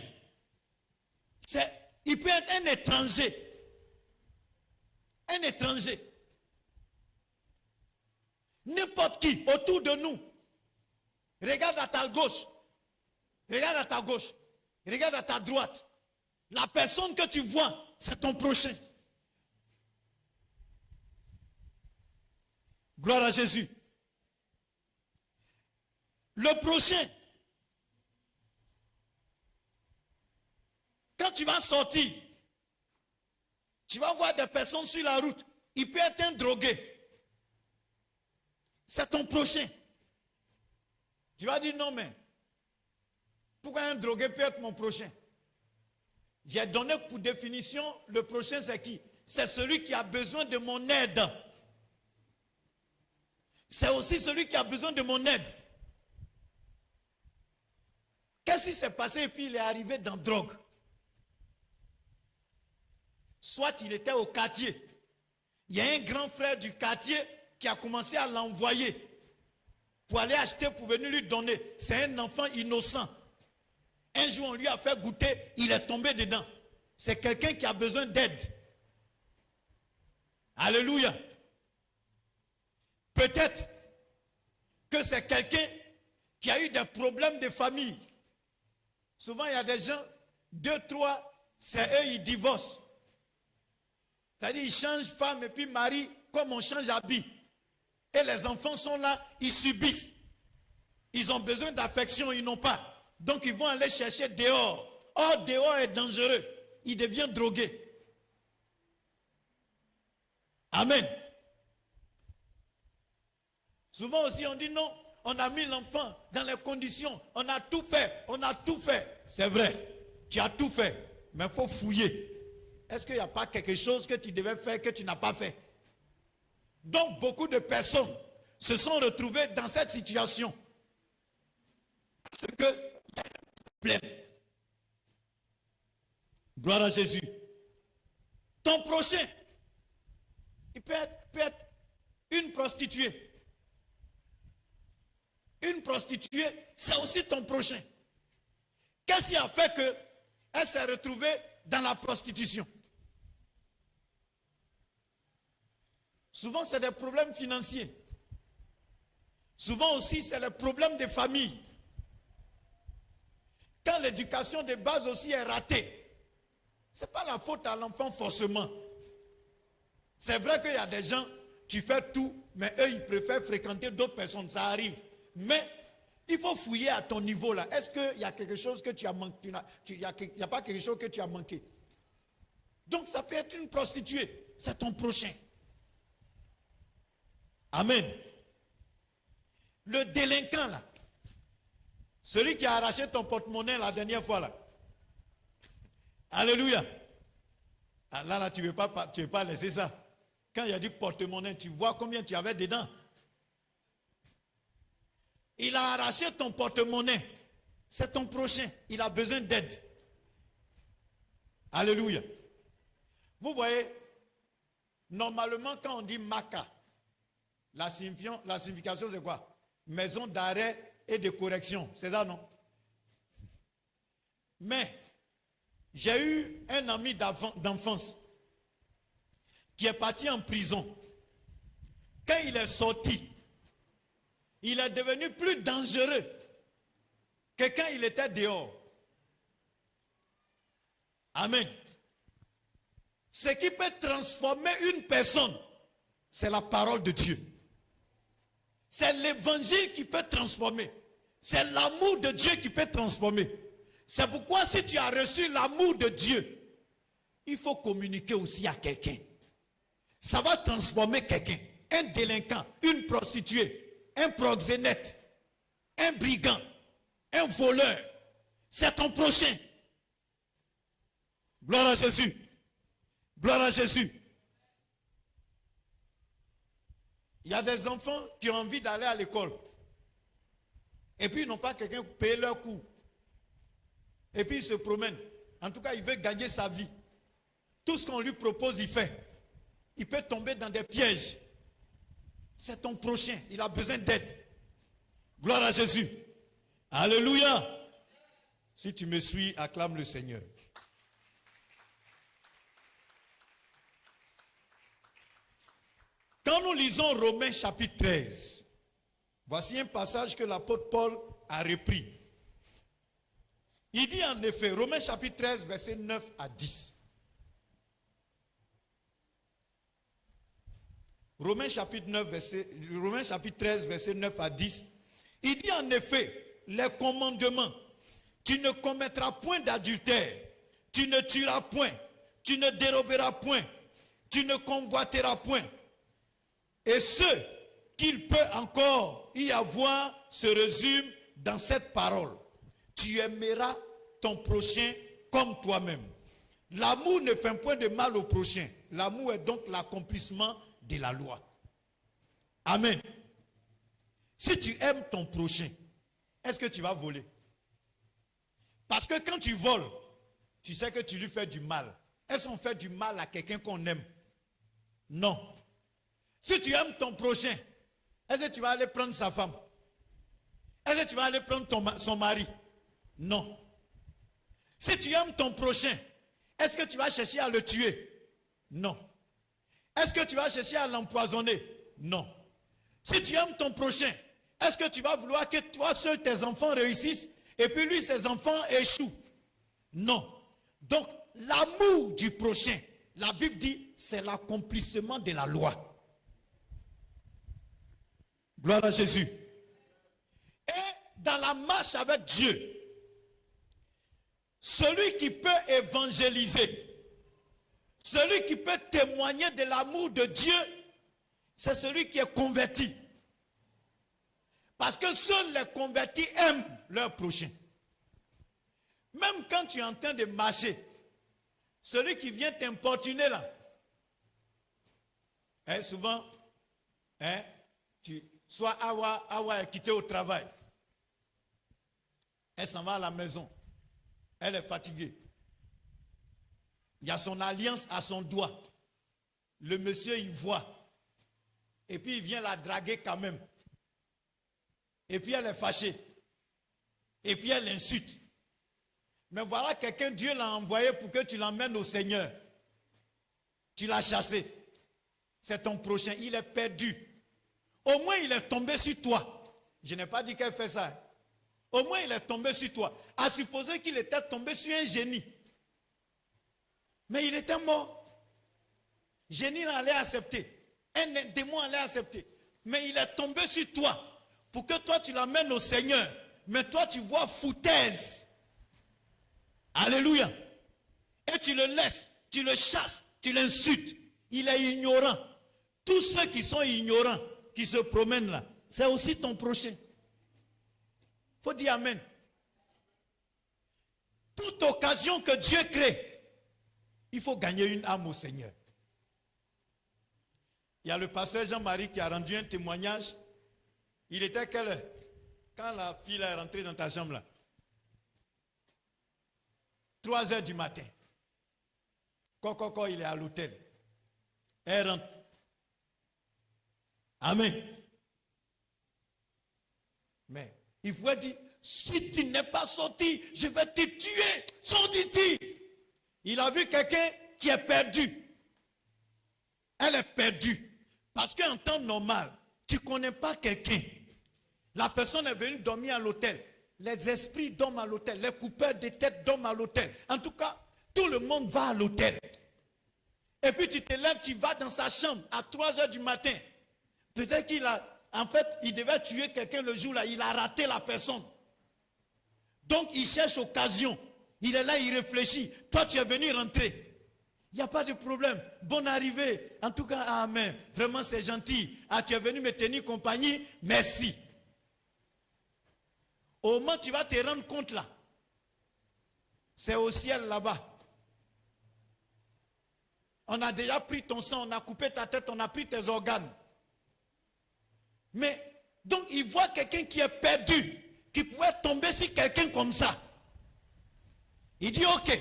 il peut être un étranger. Un étranger. N'importe qui autour de nous. Regarde à ta gauche. Regarde à ta gauche. Regarde à ta droite. La personne que tu vois, c'est ton prochain. Gloire à Jésus. Le prochain. Quand tu vas sortir, tu vas voir des personnes sur la route. Il peut être un drogué. C'est ton prochain. Tu vas dire non, mais pourquoi un drogué peut être mon prochain? J'ai donné pour définition, le prochain c'est qui? C'est celui qui a besoin de mon aide. C'est aussi celui qui a besoin de mon aide. Qu'est-ce qui s'est passé et puis il est arrivé dans la drogue? Soit il était au quartier. Il y a un grand frère du quartier qui a commencé à l'envoyer pour aller acheter, pour venir lui donner. C'est un enfant innocent. Un jour, on lui a fait goûter, il est tombé dedans. C'est quelqu'un qui a besoin d'aide. Alléluia. Peut-être que c'est quelqu'un qui a eu des problèmes de famille. Souvent, il y a des gens, 2, 3, c'est eux, ils divorcent. C'est-à-dire, ils changent femme et puis mari comme on change habit. Et les enfants sont là, ils subissent. Ils ont besoin d'affection, ils n'ont pas. Donc, ils vont aller chercher dehors. Or, dehors est dangereux. Il devient drogué. Amen. Souvent aussi, on dit non, on a mis l'enfant dans les conditions, on a tout fait, C'est vrai, tu as tout fait, mais il faut fouiller. Est-ce qu'il n'y a pas quelque chose que tu devais faire que tu n'as pas fait? Donc, beaucoup de personnes se sont retrouvées dans cette situation. Parce que il y a un problème. Gloire à Jésus. Ton prochain, il peut être une prostituée. Une prostituée, c'est aussi ton prochain. Qu'est-ce qui a fait qu'elle s'est retrouvée dans la prostitution? Souvent, c'est des problèmes financiers. Souvent aussi, c'est les problèmes de famille. Quand l'éducation de base aussi est ratée, ce n'est pas la faute à l'enfant forcément. C'est vrai qu'il y a des gens, tu fais tout, mais eux, ils préfèrent fréquenter d'autres personnes, ça arrive. Mais il faut fouiller à ton niveau là. Est-ce qu'il y a quelque chose que tu as manqué? Il n'y a pas quelque chose que tu as manqué. Donc ça peut être une prostituée. C'est ton prochain. Amen. Le délinquant là. Celui qui a arraché ton porte-monnaie la dernière fois là. Alléluia. Ah, là, tu ne veux pas laisser ça. Quand il y a du porte-monnaie, tu vois combien tu avais dedans. Il a arraché ton porte-monnaie. C'est ton prochain. Il a besoin d'aide. Alléluia. Vous voyez, normalement, quand on dit Maka, la signification c'est quoi? Maison d'arrêt et de correction. C'est ça, non? Mais, j'ai eu un ami d'enfance qui est parti en prison. Quand il est sorti, il est devenu plus dangereux que quand il était dehors. Amen. Ce qui peut transformer une personne, c'est la parole de Dieu. C'est l'évangile qui peut transformer. C'est l'amour de Dieu qui peut transformer. C'est pourquoi si tu as reçu l'amour de Dieu, il faut communiquer aussi à quelqu'un. Ça va transformer quelqu'un. Un délinquant, une prostituée, un proxénète, un brigand, un voleur. C'est ton prochain. Gloire à Jésus. Gloire à Jésus. Il y a des enfants qui ont envie d'aller à l'école. Et puis ils n'ont pas quelqu'un pour payer leur cours. Et puis ils se promènent. En tout cas, il veut gagner sa vie. Tout ce qu'on lui propose, il fait. Il peut tomber dans des pièges. C'est ton prochain. Il a besoin d'aide. Gloire à Jésus. Alléluia. Si tu me suis, acclame le Seigneur. Quand nous lisons Romains chapitre 13, voici un passage que l'apôtre Paul a repris. Il dit en effet, Romains chapitre 13, versets 9 à 10. Romains chapitre 13, versets 9 à 10. Il dit en effet, les commandements, tu ne commettras point d'adultère, tu ne tueras point, tu ne déroberas point, tu ne convoiteras point. Et ceux qu'il peut encore y avoir se résume dans cette parole. Tu aimeras ton prochain comme toi-même. L'amour ne fait point de mal au prochain. L'amour est donc l'accomplissement de la loi. Amen. Si tu aimes ton prochain, est-ce que tu vas voler? Parce que quand tu voles, tu sais que tu lui fais du mal. Est-ce qu'on fait du mal à quelqu'un qu'on aime? Non. Si tu aimes ton prochain, est-ce que tu vas aller prendre sa femme? Est-ce que tu vas aller prendre son mari? Non. Si tu aimes ton prochain, est-ce que tu vas chercher à le tuer? Non. Est-ce que tu vas chercher à l'empoisonner? Non. Si tu aimes ton prochain, est-ce que tu vas vouloir que toi seul tes enfants réussissent et puis lui ses enfants échouent? Non. Donc l'amour du prochain, la Bible dit, c'est l'accomplissement de la loi. Gloire à Jésus. Et dans la marche avec Dieu, celui qui peut évangéliser, celui qui peut témoigner de l'amour de Dieu, c'est celui qui est converti. Parce que seuls les convertis aiment leur prochain. Même quand tu es en train de marcher, celui qui vient t'importuner là, souvent, soit Awa est quittée au travail, elle s'en va à la maison, elle est fatiguée. Il y a son alliance à son doigt. Le monsieur il voit. Et puis il vient la draguer quand même. Et puis elle est fâchée. Et puis elle l'insulte. Mais voilà quelqu'un, Dieu l'a envoyé pour que tu l'emmènes au Seigneur. Tu l'as chassé. C'est ton prochain. Il est perdu. Au moins il est tombé sur toi. Je n'ai pas dit qu'elle fait ça. Au moins il est tombé sur toi. À supposer qu'il était tombé sur un génie. Mais il était mort. Génie allait accepter. Un démon allait accepter. Mais il est tombé sur toi. Pour que toi tu l'amènes au Seigneur. Mais toi tu vois foutaise. Alléluia. Et tu le laisses. Tu le chasses. Tu l'insultes. Il est ignorant. Tous ceux qui sont ignorants, qui se promènent là, c'est aussi ton prochain. Il faut dire amen. Toute occasion que Dieu crée, il faut gagner une âme au Seigneur. Il y a le pasteur Jean-Marie qui a rendu un témoignage. Il était quelle heure? Quand la fille est rentrée dans ta chambre là? 3 heures du matin. Coco, il est à l'hôtel. Elle rentre. Amen. Mais il pouvait dire, si tu n'es pas sorti, je vais te tuer. Sorti-tu. Il a vu quelqu'un qui est perdu. Elle est perdue. Parce qu'en temps normal, tu ne connais pas quelqu'un. La personne est venue dormir à l'hôtel. Les esprits dorment à l'hôtel. Les coupeurs de tête dorment à l'hôtel. En tout cas, tout le monde va à l'hôtel. Et puis tu te lèves, tu vas dans sa chambre à 3 heures du matin. Peut-être il devait tuer quelqu'un le jour là. Il a raté la personne. Donc il cherche occasion. Il est là, il réfléchit. Toi, tu es venu rentrer. Il n'y a pas de problème. Bonne arrivée. En tout cas, amen. Vraiment, c'est gentil. Ah, tu es venu me tenir compagnie. Merci. Au moment où tu vas te rendre compte là, c'est au ciel là-bas. On a déjà pris ton sang, on a coupé ta tête, on a pris tes organes. Mais, donc, il voit quelqu'un qui est perdu, qui pouvait tomber sur quelqu'un comme ça. Il dit, ok,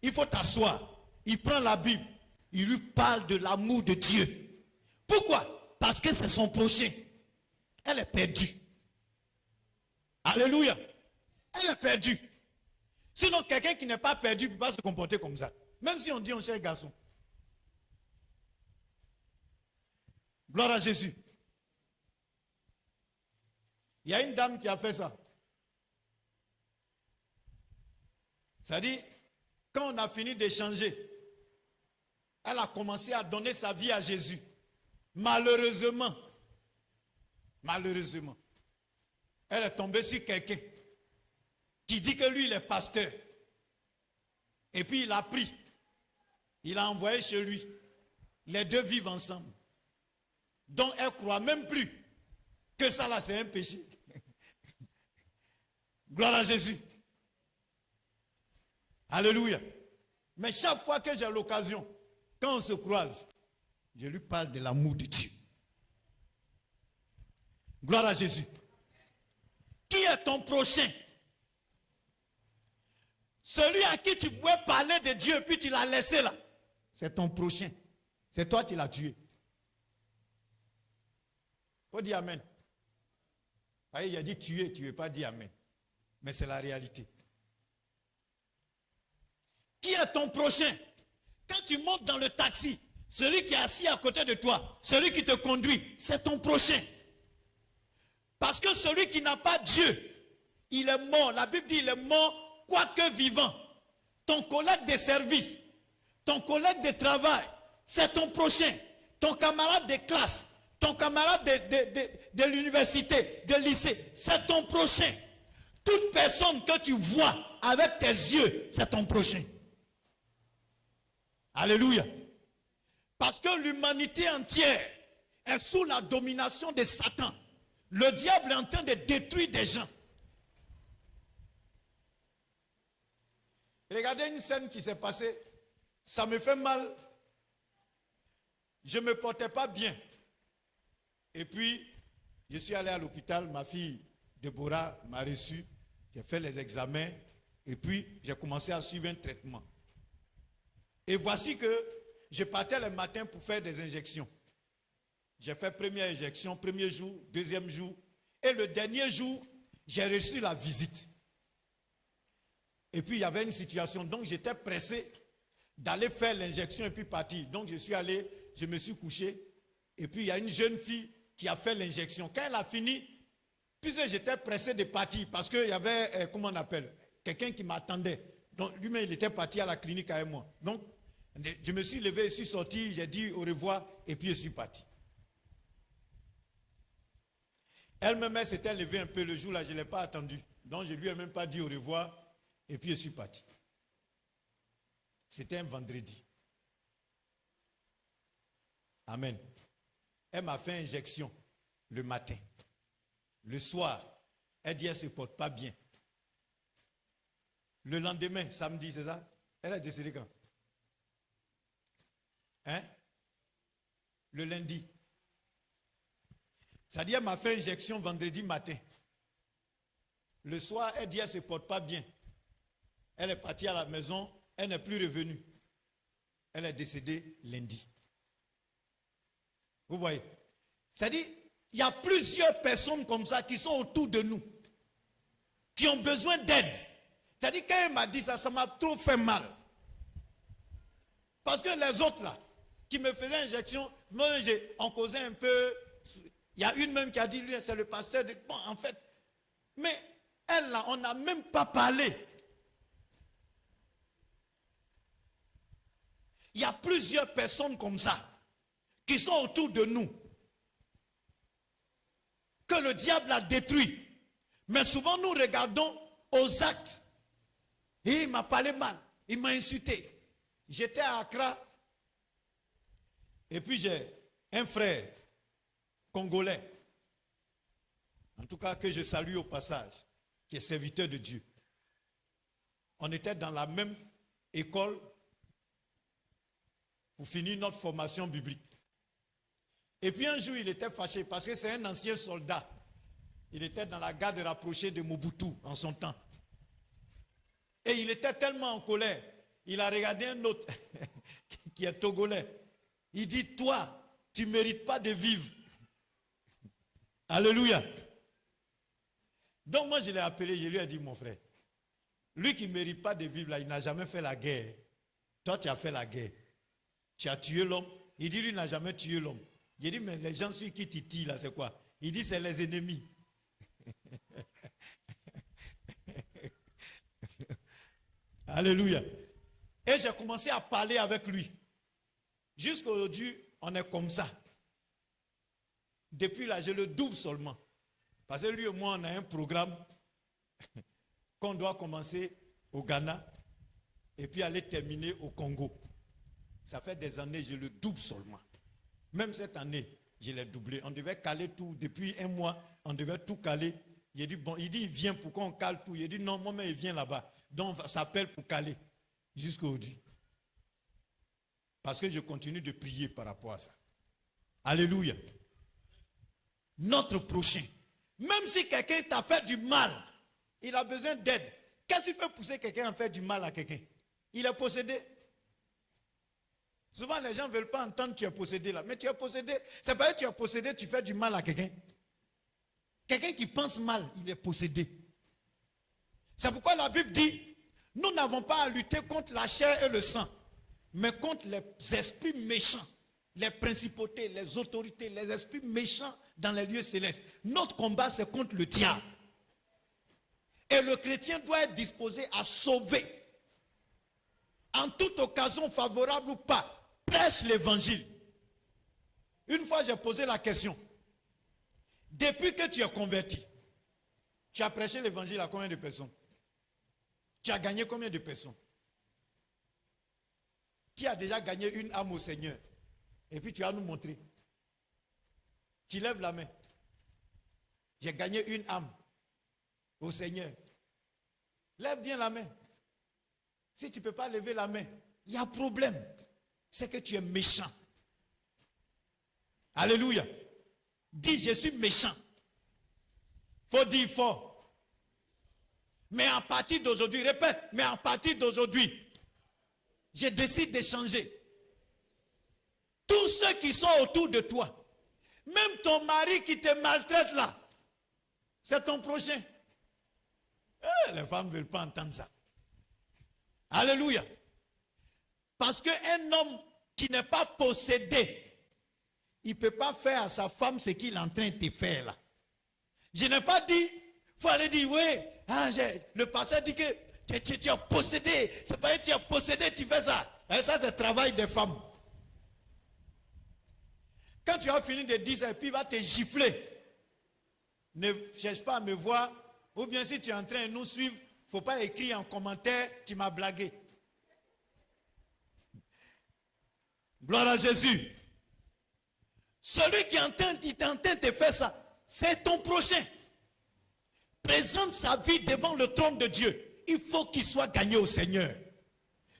il faut t'asseoir. Il prend la Bible, il lui parle de l'amour de Dieu. Pourquoi? Parce que c'est son prochain. Elle est perdue. Alléluia. Elle est perdue. Sinon, quelqu'un qui n'est pas perdu ne peut pas se comporter comme ça. Même si on dit on cherche garçon. Gloire à Jésus. Il y a une dame qui a fait ça. C'est-à-dire, quand on a fini d'échanger, elle a commencé à donner sa vie à Jésus. Malheureusement, elle est tombée sur quelqu'un qui dit que lui, il est pasteur. Et puis il a pris. Il a envoyé chez lui. Les deux vivent ensemble. Donc elle ne croit même plus que ça là c'est un péché. Gloire à Jésus. Alléluia. Mais chaque fois que j'ai l'occasion, quand on se croise, je lui parle de l'amour de Dieu. Gloire à Jésus. Qui est ton prochain? Celui à qui tu pouvais parler de Dieu puis tu l'as laissé là. C'est ton prochain. C'est toi qui l'as tué. Faut dire amen. Il a dit tuer, tu ne veux pas dire amen. Mais c'est la réalité. Qui est ton prochain? Quand tu montes dans le taxi, celui qui est assis à côté de toi, celui qui te conduit, c'est ton prochain. Parce que celui qui n'a pas Dieu, il est mort. La Bible dit il est mort quoique vivant. Ton collègue de service, ton collègue de travail, c'est ton prochain. Ton camarade de classe, ton camarade de l'université, de lycée, c'est ton prochain. Toute personne que tu vois avec tes yeux, c'est ton prochain. Alléluia. Parce que l'humanité entière est sous la domination de Satan. Le diable est en train de détruire des gens. Regardez une scène qui s'est passée. Ça me fait mal. Je ne me portais pas bien. Et puis, je suis allé à l'hôpital. Ma fille Déborah m'a reçu. J'ai fait les examens. Et puis, j'ai commencé à suivre un traitement. Et voici que je partais le matin pour faire des injections. J'ai fait première injection, premier jour, deuxième jour. Et le dernier jour, j'ai reçu la visite. Et puis, il y avait une situation. Donc, j'étais pressé d'aller faire l'injection et puis partir. Donc, je suis allé, je me suis couché. Et puis, il y a une jeune fille qui a fait l'injection. Quand elle a fini, puisque j'étais pressé de partir, parce qu'il y avait, comment on appelle, quelqu'un qui m'attendait. Donc, lui-même, il était parti à la clinique avec moi. Donc, je me suis levé, je suis sorti, j'ai dit au revoir, et puis je suis parti. Elle-même, elle s'était levée un peu le jour-là, je ne l'ai pas attendu. Donc, je ne lui ai même pas dit au revoir, et puis je suis parti. C'était un vendredi. Amen. Elle m'a fait injection le matin. Le soir, elle dit qu'elle ne se porte pas bien. Le lendemain, samedi, c'est ça? Elle a décédé quand? Hein? Le lundi. C'est-à-dire qu'elle m'a fait injection vendredi matin. Le soir, elle dit qu'elle ne se porte pas bien. Elle est partie à la maison, elle n'est plus revenue. Elle est décédée lundi. Vous voyez? C'est-à-dire, il y a plusieurs personnes comme ça qui sont autour de nous, qui ont besoin d'aide. C'est-à-dire, quand elle m'a dit ça, ça m'a trop fait mal. Parce que les autres là, qui me faisaient injection, moi, on causait un peu. Il y a une même qui a dit, lui, c'est le pasteur. Bon, en fait, mais elle là, on n'a même pas parlé. Il y a plusieurs personnes comme ça, qui sont autour de nous, que le diable a détruit. Mais souvent, nous regardons aux actes. Et il m'a parlé mal, il m'a insulté. J'étais à Accra, et puis j'ai un frère congolais, en tout cas que je salue au passage, qui est serviteur de Dieu. On était dans la même école pour finir notre formation biblique. Et puis un jour, il était fâché parce que c'est un ancien soldat. Il était dans la garde rapprochée de Mobutu en son temps. Et il était tellement en colère. Il a regardé un autre qui est togolais. Il dit, toi, tu ne mérites pas de vivre. Alléluia. Donc moi, je l'ai appelé, je lui ai dit, mon frère, lui qui ne mérite pas de vivre, là, il n'a jamais fait la guerre. Toi, tu as fait la guerre. Tu as tué l'homme. Il dit, lui, il n'a jamais tué l'homme. J'ai dit, mais les gens sur qui tu tires, là, c'est quoi? Il dit, c'est les ennemis. Alléluia. Et j'ai commencé à parler avec lui. Jusqu'aujourd'hui, on est comme ça. Depuis là, je le double seulement. Parce que lui et moi, on a un programme qu'on doit commencer au Ghana et puis aller terminer au Congo. Ça fait des années, je le double seulement. Même cette année, je l'ai doublé. On devait caler tout depuis un mois, on devait tout caler. J'ai dit, bon, il dit, il vient pour qu'on cale tout. Il dit, non, moi-même, il vient là-bas. Donc, ça s'appelle pour caler jusqu'aujourd'hui. Parce que je continue de prier par rapport à ça. Alléluia. Notre prochain. Même si quelqu'un t'a fait du mal, il a besoin d'aide. Qu'est-ce qui peut pousser quelqu'un à faire du mal à quelqu'un? Il est possédé. Souvent, les gens ne veulent pas entendre que tu es possédé là. Mais tu es possédé. C'est pas que tu es possédé, tu fais du mal à quelqu'un. Quelqu'un qui pense mal, il est possédé. C'est pourquoi la Bible dit, nous n'avons pas à lutter contre la chair et le sang, mais contre les esprits méchants, les principautés, les autorités, les esprits méchants dans les lieux célestes. Notre combat, c'est contre le diable. Et le chrétien doit être disposé à sauver. En toute occasion favorable ou pas, prêche l'évangile. Une fois, j'ai posé la question. Depuis que tu es converti, tu as prêché l'évangile à combien de personnes? Tu as gagné combien de personnes? Qui a déjà gagné une âme au Seigneur? Et puis tu vas nous montrer. Tu lèves la main. J'ai gagné une âme au Seigneur. Lève bien la main. Si tu ne peux pas lever la main, il y a un problème. C'est que tu es méchant. Alléluia. Dis, je suis méchant. Faut dire fort. Mais à partir d'aujourd'hui, répète, mais à partir d'aujourd'hui, je décide de changer. Tous ceux qui sont autour de toi, même ton mari qui te maltraite là, c'est ton prochain. Les femmes ne veulent pas entendre ça. Alléluia. Parce qu'un homme qui n'est pas possédé, il ne peut pas faire à sa femme ce qu'il est en train de faire là. Je n'ai pas dit, il faut aller dire, oui, le pasteur dit que tu es possédé. C'est pas que tu es possédé, tu fais ça. Et ça, c'est le travail des femmes. Quand tu as fini de dire ça, et puis il va te gifler. Ne cherche pas à me voir. Ou bien si tu es en train de nous suivre, il ne faut pas écrire en commentaire, tu m'as blagué. Gloire à Jésus. Celui qui est en train de faire ça, c'est ton prochain. Présente sa vie devant le trône de Dieu. Il faut qu'il soit gagné au Seigneur.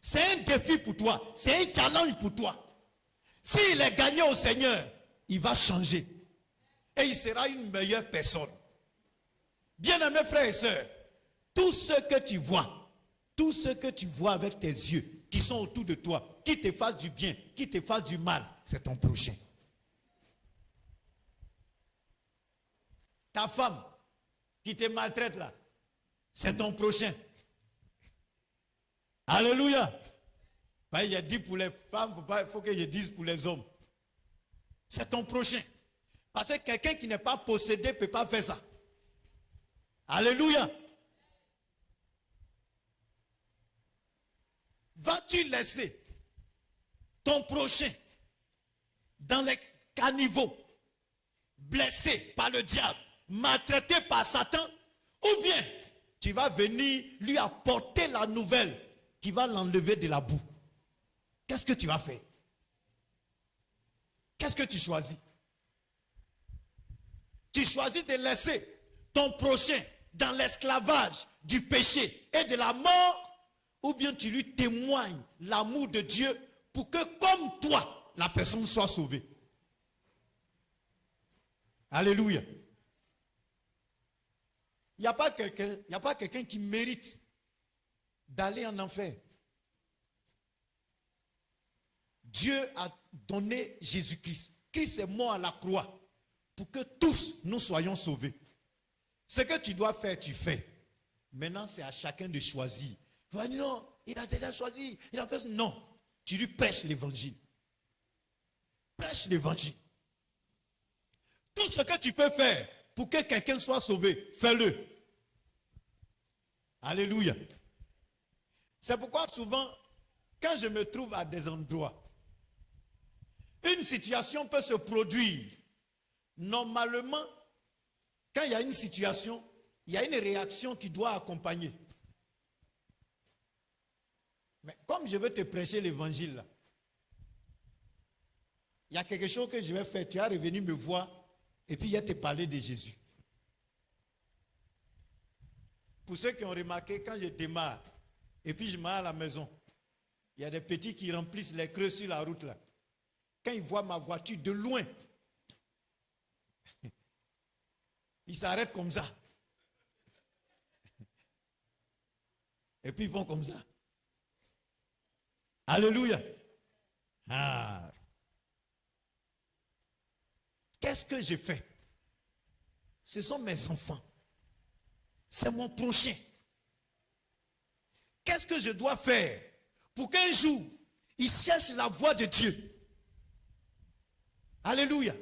C'est un défi pour toi. C'est un challenge pour toi. S'il est gagné au Seigneur, il va changer. Et il sera une meilleure personne. Bien-aimés frères et sœurs, tout ce que tu vois avec tes yeux, qui sont autour de toi, qui te fassent du bien, qui te fassent du mal, c'est ton prochain. Ta femme qui te maltraite là, c'est ton prochain. Alléluia. Ben, il a dit pour les femmes, il faut que je dise pour les hommes. C'est ton prochain. Parce que quelqu'un qui n'est pas possédé ne peut pas faire ça. Alléluia. Vas-tu laisser ton prochain dans les caniveaux, blessé par le diable, maltraité par Satan, ou bien tu vas venir lui apporter la nouvelle qui va l'enlever de la boue? Qu'est-ce que tu vas faire? Qu'est-ce que tu choisis? Tu choisis de laisser ton prochain dans l'esclavage du péché et de la mort, ou bien tu lui témoignes l'amour de Dieu pour que comme toi, la personne soit sauvée. Alléluia. Il n'y a pas quelqu'un qui mérite d'aller en enfer. Dieu a donné Jésus-Christ. Christ est mort à la croix pour que tous nous soyons sauvés. Ce que tu dois faire, tu fais. Maintenant, c'est à chacun de choisir. Tu vas dire non, il a déjà choisi. Il a fait non. Tu lui prêches l'évangile. Prêche l'évangile. Tout ce que tu peux faire pour que quelqu'un soit sauvé, fais-le. Alléluia. C'est pourquoi souvent, quand je me trouve à des endroits, une situation peut se produire. Normalement, quand il y a une situation, il y a une réaction qui doit accompagner. Mais comme je veux te prêcher l'évangile là, il y a quelque chose que je vais faire. Tu vas revenir me voir et puis il va te parler de Jésus. Pour ceux qui ont remarqué, quand je démarre et puis je m'en vais à la maison, il y a des petits qui remplissent les creux sur la route là. Quand ils voient ma voiture de loin, ils s'arrêtent comme ça. Et puis ils vont comme ça. Alléluia. Ah. Qu'est-ce que j'ai fait? Ce sont mes enfants. C'est mon prochain. Qu'est-ce que je dois faire pour qu'un jour, il cherche la voie de Dieu? Alléluia.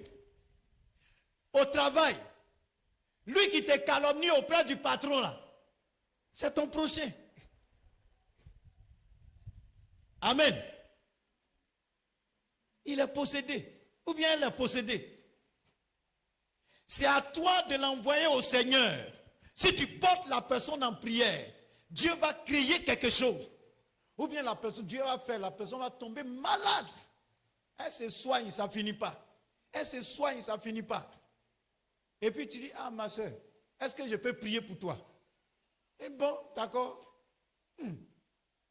Au travail, lui qui te calomnie auprès du patron là, c'est ton prochain. Amen. Il est possédé. Ou bien elle est possédée. C'est à toi de l'envoyer au Seigneur. Si tu portes la personne en prière, Dieu va créer quelque chose. Ou bien la personne, Dieu va faire, la personne va tomber malade. Elle se soigne, ça ne finit pas. Elle se soigne, ça ne finit pas. Et puis tu dis, ah ma soeur, est-ce que je peux prier pour toi? Et bon, d'accord.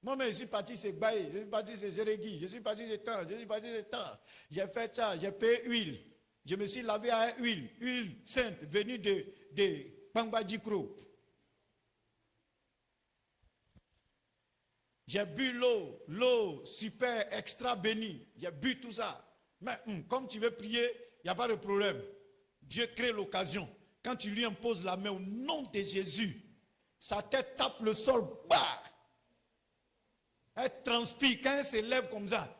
Moi-même, je suis parti chez Baye, je suis parti chez Jéréguy, je suis parti de temps, je suis parti de temps. J'ai fait ça, j'ai payé huile. Je me suis lavé à huile sainte, venue de Pangbadjikro. J'ai bu l'eau super extra bénie. J'ai bu tout ça. Mais comme tu veux prier, il n'y a pas de problème. Dieu crée l'occasion. Quand tu lui imposes la main au nom de Jésus, sa tête tape le sol. Bah! Elle transpire. Quand elle se lève comme ça,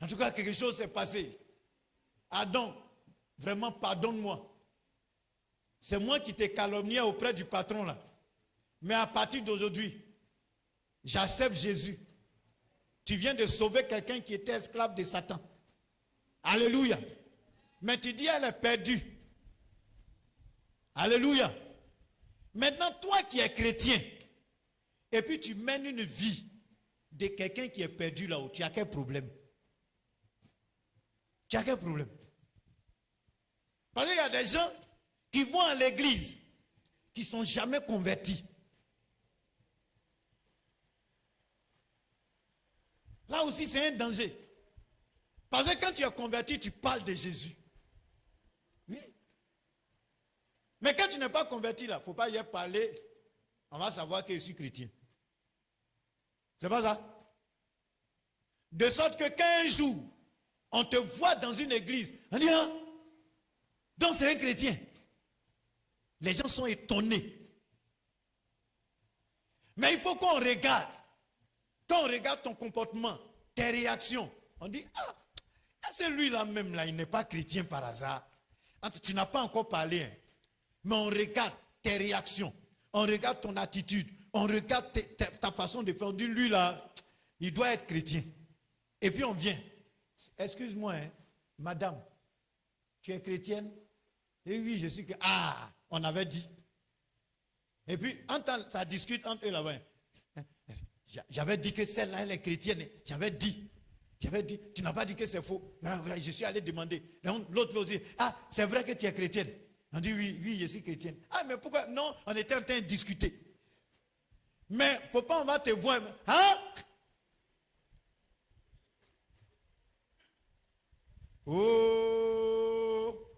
en tout cas, quelque chose s'est passé. Adam, vraiment, pardonne-moi. C'est moi qui t'ai calomnié auprès du patron là. Mais à partir d'aujourd'hui, j'accepte Jésus. Tu viens de sauver quelqu'un qui était esclave de Satan. Alléluia. Mais tu dis, elle est perdue. Alléluia. Maintenant, toi qui es chrétien, et puis tu mènes une vie de quelqu'un qui est perdu là-haut, tu as quel problème? Tu as quel problème? Parce qu'il y a des gens qui vont à l'église, qui ne sont jamais convertis. Là aussi, c'est un danger. Parce que quand tu es converti, tu parles de Jésus. Oui. Mais quand tu n'es pas converti, là, il ne faut pas y parler. On va savoir que je suis chrétien. C'est pas ça? De sorte que qu'un jour, on te voit dans une église, on dit, ah, donc c'est un chrétien. Les gens sont étonnés. Mais il faut qu'on regarde. Quand on regarde ton comportement, tes réactions, on dit, ah, c'est lui-là même, là, il n'est pas chrétien par hasard. Tu n'as pas encore parlé. Hein. Mais on regarde tes réactions. On regarde ton attitude. On regarde ta façon de faire. On dit, lui là, il doit être chrétien. Et puis on vient. Excuse-moi, hein, madame, tu es chrétienne? Et oui, je suis chrétienne. Ah, on avait dit. Et puis, ça discute entre eux là-bas. J'avais dit que celle-là, elle est chrétienne. J'avais dit, tu n'as pas dit que c'est faux. Non, je suis allé demander. L'autre va dire, ah, c'est vrai que tu es chrétienne. On dit, oui, je suis chrétienne. Ah, mais pourquoi? Non, on était en train de discuter. Mais il ne faut pas, on va te voir. Hein? Oh!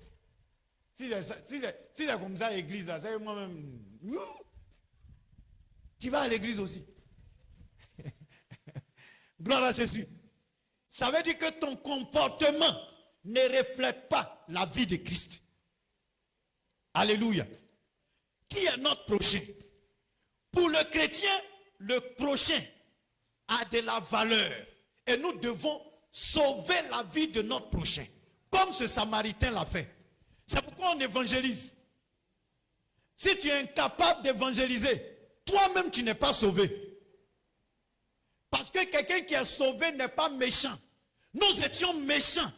Si c'est comme ça à l'église, là, c'est moi-même. Tu vas à l'église aussi. Gloire à Jésus. Ça veut dire que ton comportement ne reflète pas la vie de Christ. Alléluia. Qui est notre prochain? Pour le chrétien, le prochain a de la valeur. Et nous devons sauver la vie de notre prochain. Comme ce Samaritain l'a fait. C'est pourquoi on évangélise. Si tu es incapable d'évangéliser, toi-même tu n'es pas sauvé. Parce que quelqu'un qui est sauvé n'est pas méchant. Nous étions méchants.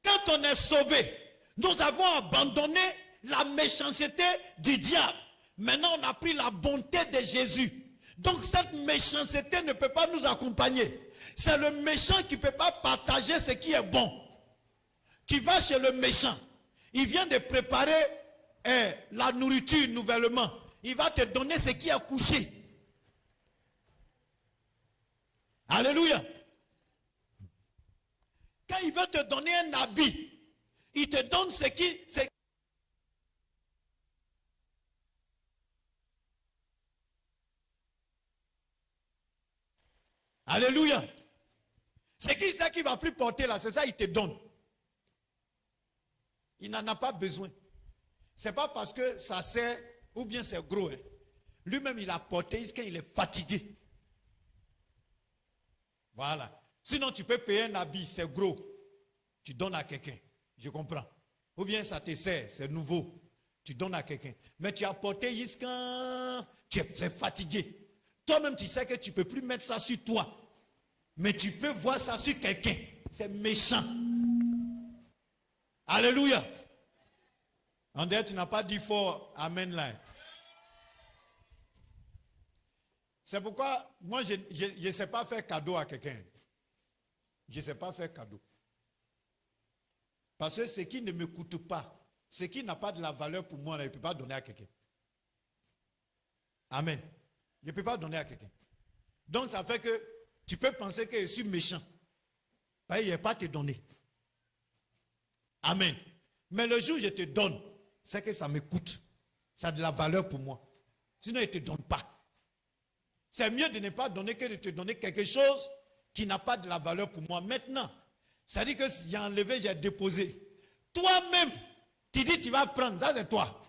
Quand on est sauvé, nous avons abandonné la méchanceté du diable. Maintenant, on a pris la bonté de Jésus. Donc, cette méchanceté ne peut pas nous accompagner. C'est le méchant qui ne peut pas partager ce qui est bon. Tu vas chez le méchant. Il vient de préparer la nourriture nouvellement. Il va te donner ce qui a couché. Alléluia. Quand il veut te donner un habit, il te donne ce qui... Alléluia. C'est qui ça qui ne va plus porter là? C'est ça, il te donne. Il n'en a pas besoin. Ce n'est pas parce que ça sert ou bien c'est gros. Hein. Lui-même, il a porté jusqu'à il est fatigué. Voilà. Sinon, tu peux payer un habit, c'est gros. Tu donnes à quelqu'un. Je comprends. Ou bien ça te sert, c'est nouveau. Tu donnes à quelqu'un. Mais tu as porté jusqu'à... Tu es fatigué. Toi-même, tu sais que tu ne peux plus mettre ça sur toi. Mais tu peux voir ça sur quelqu'un. C'est méchant. Alléluia. En dehors, tu n'as pas dit fort amen là. C'est pourquoi moi, je ne sais pas faire cadeau à quelqu'un. Je ne sais pas faire cadeau. Parce que ce qui ne me coûte pas, ce qui n'a pas de la valeur pour moi, là, je ne peux pas donner à quelqu'un. Amen. Je ne peux pas donner à quelqu'un. Donc ça fait que tu peux penser que je suis méchant. Parce que je ne vais pas te donner. Amen. Mais le jour où je te donne, c'est que ça me coûte. Ça a de la valeur pour moi. Sinon, je ne te donne pas. C'est mieux de ne pas donner que de te donner quelque chose qui n'a pas de la valeur pour moi. Maintenant, ça dit que si j'ai enlevé, j'ai déposé. Toi-même, tu dis tu vas prendre. Ça, c'est toi.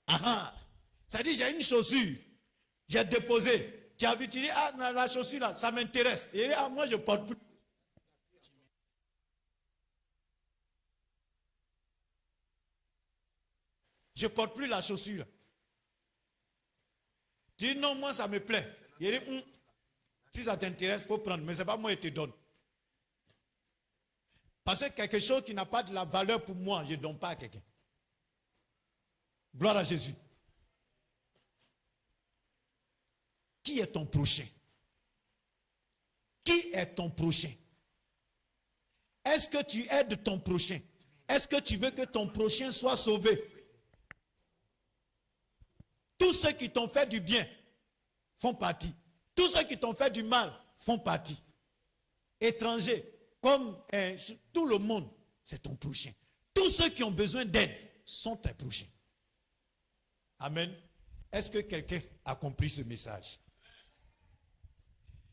Ça dit j'ai une chaussure. J'ai déposé. Tu as vu, tu dis, ah, la chaussure là, ça m'intéresse. Et ah, moi, je ne porte plus. Je ne porte plus la chaussure. Tu dis, non, moi, ça me plaît. Il dit, si ça t'intéresse, il faut prendre. Mais ce n'est pas moi qui te donne. Parce que quelque chose qui n'a pas de la valeur pour moi, je ne donne pas à quelqu'un. Gloire à Jésus. Qui est ton prochain? Qui est ton prochain? Est-ce que tu aides ton prochain? Est-ce que tu veux que ton prochain soit sauvé? Tous ceux qui t'ont fait du bien font partie. Tous ceux qui t'ont fait du mal font partie. Étrangers, comme tout le monde, c'est ton prochain. Tous ceux qui ont besoin d'aide sont tes prochains. Amen. Est-ce que quelqu'un a compris ce message?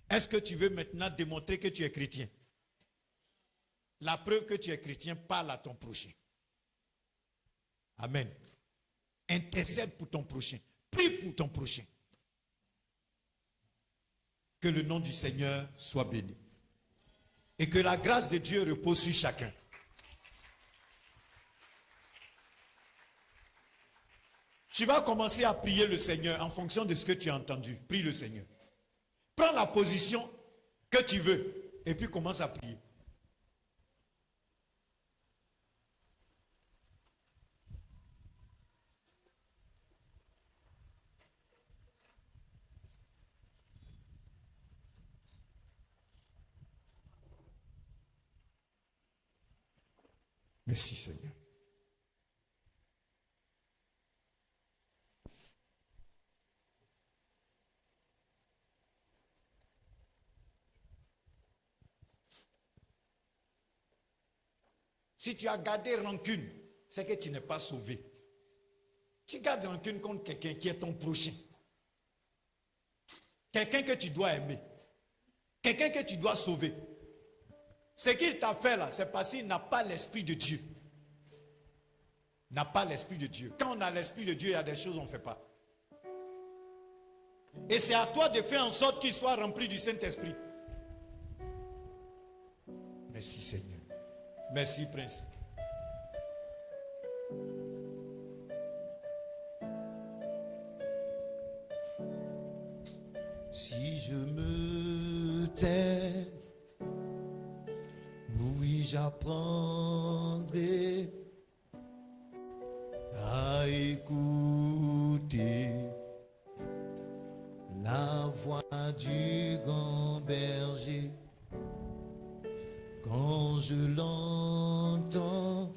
Est-ce que tu veux maintenant démontrer que tu es chrétien? La preuve que tu es chrétien, parle à ton prochain. Amen. Intercède pour ton prochain. Prie pour ton prochain. Que le nom du Seigneur soit béni. Et que la grâce de Dieu repose sur chacun. Tu vas commencer à prier le Seigneur en fonction de ce que tu as entendu. Prie le Seigneur. Prends la position que tu veux et puis commence à prier. Merci Seigneur. Si tu as gardé rancune, c'est que tu n'es pas sauvé. Tu gardes rancune contre quelqu'un qui est ton prochain. Quelqu'un que tu dois aimer. Quelqu'un que tu dois sauver. Ce qu'il t'a fait là, c'est parce qu'il n'a pas l'esprit de Dieu. N'a pas l'esprit de Dieu. Quand on a l'esprit de Dieu, il y a des choses qu'on ne fait pas. Et c'est à toi de faire en sorte qu'il soit rempli du Saint-Esprit. Merci Seigneur. Merci Prince. Si je me tais, oui j'apprendrai à écouter la voix du grand berger. Quand je l'entends,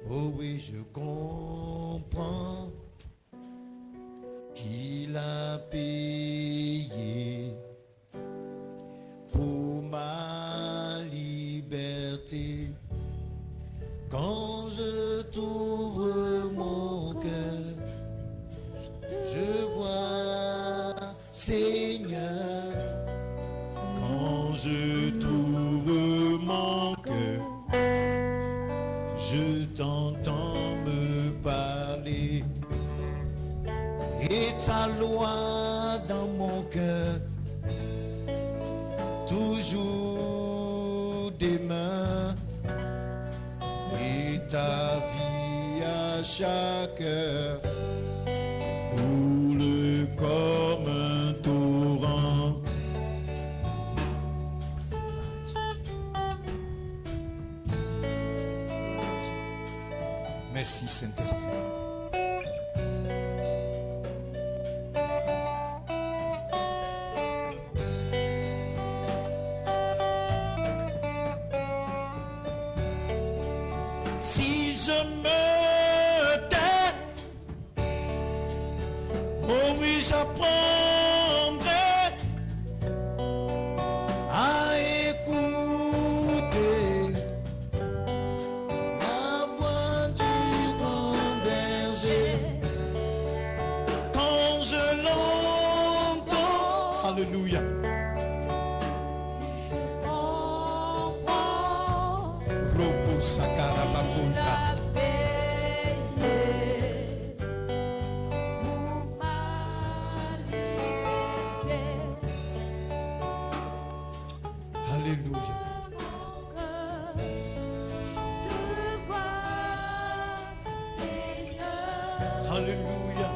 oh oui, je comprends qu'il a payé pour ma liberté. Quand je t'ouvre mon cœur, je vois, Seigneur, quand je t'ouvre mon cœur, je t'entends me parler et ta loi dans mon cœur toujours demeure et ta vie à chaque heure coule comme un torrent. Merci Saint-Esprit. Si je me tais, oh oui, j'apprendrai à écouter la voix du grand berger. Quand je l'entends, alléluia. Ropo Sakarabapunta. Alléluia. Alléluia.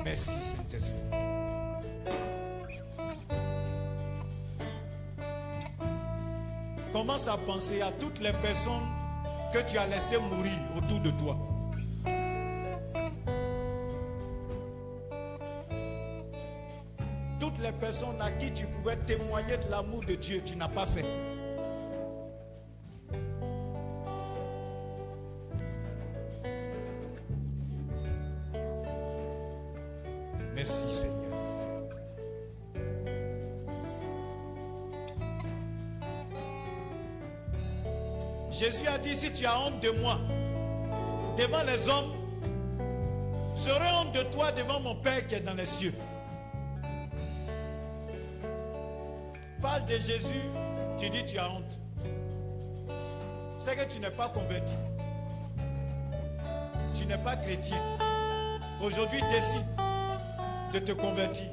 Merci Saint-Esprit. Commence à penser à toutes les personnes que tu as laissées mourir autour de toi. Toutes les personnes à qui tu pouvais témoigner de l'amour de Dieu, tu n'as pas fait. Merci Seigneur. Jésus a dit, si tu as honte de moi devant les hommes, j'aurai honte de toi devant mon Père qui est dans les cieux. Parle de Jésus, tu dis tu as honte. C'est que tu n'es pas converti. Tu n'es pas chrétien. Aujourd'hui, décide de te convertir.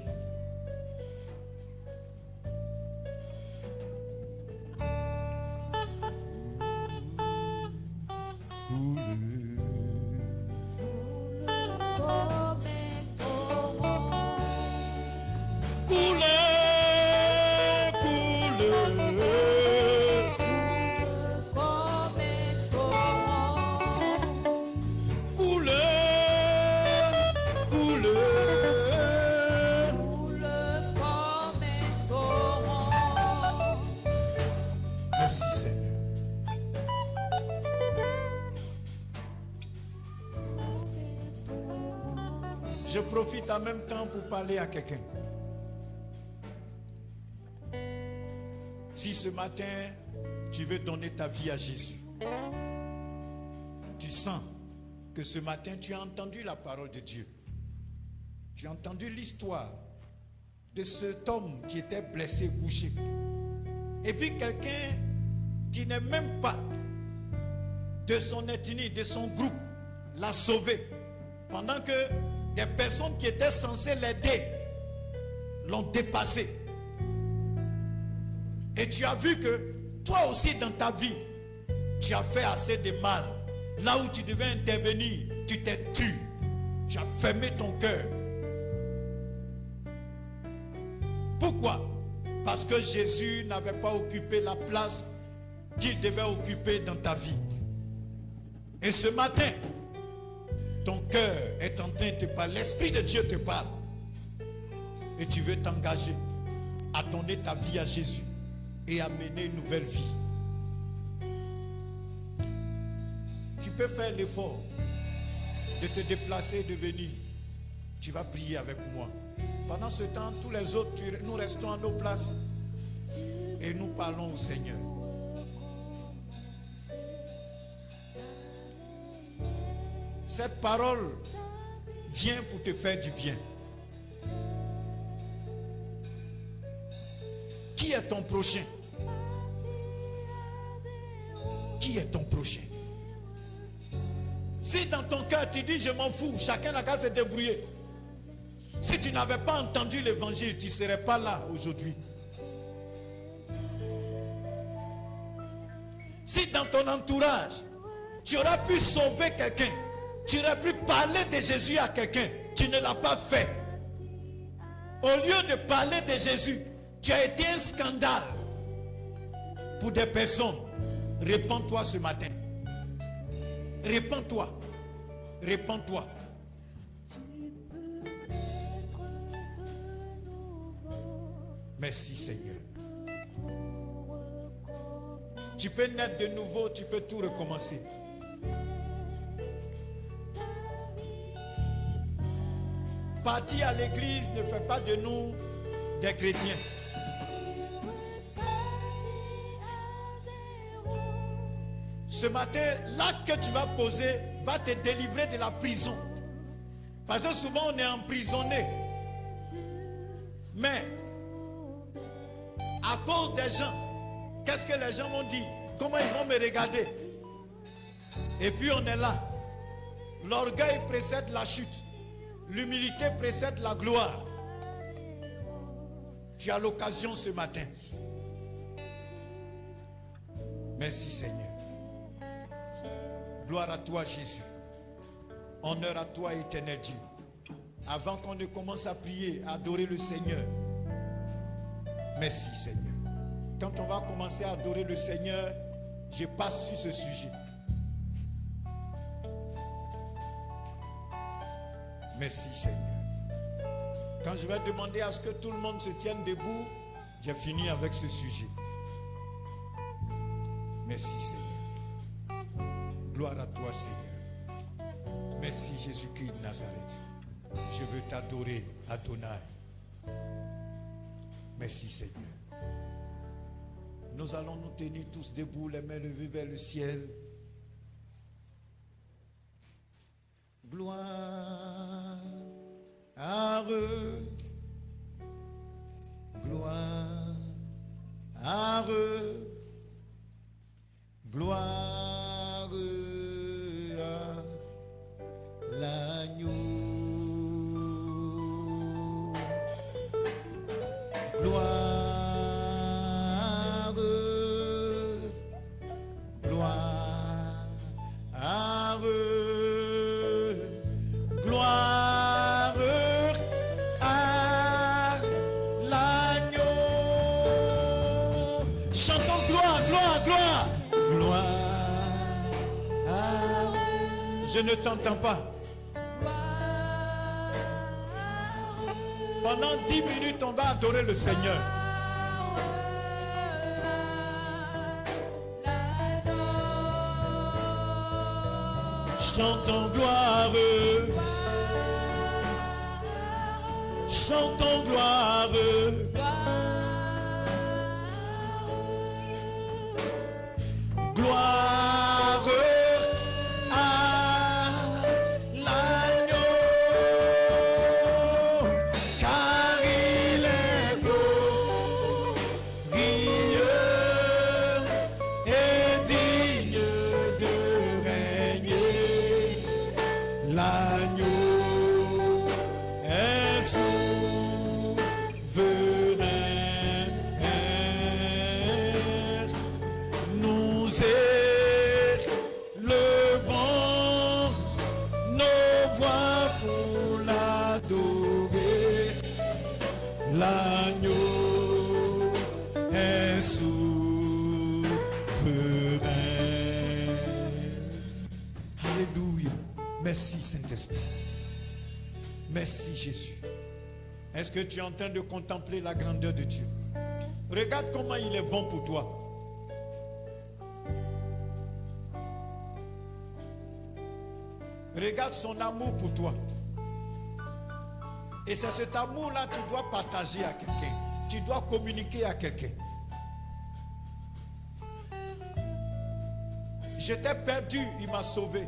Merci Seigneur. Je profite en même temps pour parler à quelqu'un. Si ce matin, tu veux donner ta vie à Jésus, tu sens que ce matin, tu as entendu la parole de Dieu. Tu as entendu l'histoire de cet homme qui était blessé, couché. Et puis quelqu'un qui n'est même pas de son ethnie, de son groupe, l'a sauvé. Pendant que des personnes qui étaient censées l'aider l'ont dépassé. Et tu as vu que Toi aussi dans ta vie, tu as fait assez de mal. Là où tu devais intervenir, tu t'es tu. Tu as fermé ton cœur. Pourquoi? Parce que Jésus n'avait pas occupé la place qu'il devait occuper dans ta vie. Et ce matin, ton cœur est en train de te parler. L'Esprit de Dieu te parle. Et tu veux t'engager à donner ta vie à Jésus et à mener une nouvelle vie. Tu peux faire l'effort de te déplacer et de venir. Tu vas prier avec moi. Pendant ce temps, tous les autres, nous restons à nos places et nous parlons au Seigneur. Cette parole vient pour te faire du bien. Qui est ton prochain? Qui est ton prochain? Si dans ton cœur tu dis je m'en fous, chacun n'a qu'à se débrouiller. Si tu n'avais pas entendu l'évangile, tu ne serais pas là aujourd'hui. Si dans ton entourage, tu aurais pu sauver quelqu'un, tu aurais pu parler de Jésus à quelqu'un, tu ne l'as pas fait. Au lieu de parler de Jésus, tu as été un scandale pour des personnes. Répands-toi ce matin. Répands-toi. Répands-toi. Merci Seigneur. Tu peux naître de nouveau, tu peux tout recommencer. Partir à l'église ne fait pas de nous des chrétiens. Ce matin, l'acte que tu vas poser va te délivrer de la prison. Parce que souvent on est emprisonné. Mais à cause des gens, qu'est-ce que les gens vont dire? Comment ils vont me regarder? Et puis on est là. L'orgueil précède la chute. L'humilité précède la gloire. Tu as l'occasion ce matin. Merci Seigneur. Gloire à toi Jésus. Honneur à toi éternel Dieu. Avant qu'on ne commence à prier, à adorer le Seigneur. Merci Seigneur. Quand on va commencer à adorer le Seigneur, je passe sur ce sujet. Merci Seigneur. Quand je vais demander à ce que tout le monde se tienne debout, j'ai fini avec ce sujet. Merci Seigneur. Gloire à toi Seigneur. Merci Jésus-Christ de Nazareth. Je veux t'adorer, Adonai. Merci Seigneur. Nous allons nous tenir tous debout, les mains levées vers le ciel. Gloire à eux. Gloire à eux. Gloire à l'agneau. Gloire. Je ne t'entends pas. Pendant 10 minutes, on va adorer le Seigneur. Chantons gloire. Chantons gloire. Gloire. L'agneau est souverain. nous élevons nos voix pour l'adorer. L'agneau est souverain. Alléluia. Merci Saint-Esprit. Merci Jésus. Est-ce que tu es en train de contempler la grandeur de Dieu? Regarde comment il est bon pour toi. Regarde son amour pour toi. Et c'est cet amour-là que tu dois partager à quelqu'un. Tu dois communiquer à quelqu'un. J'étais perdu, il m'a sauvé.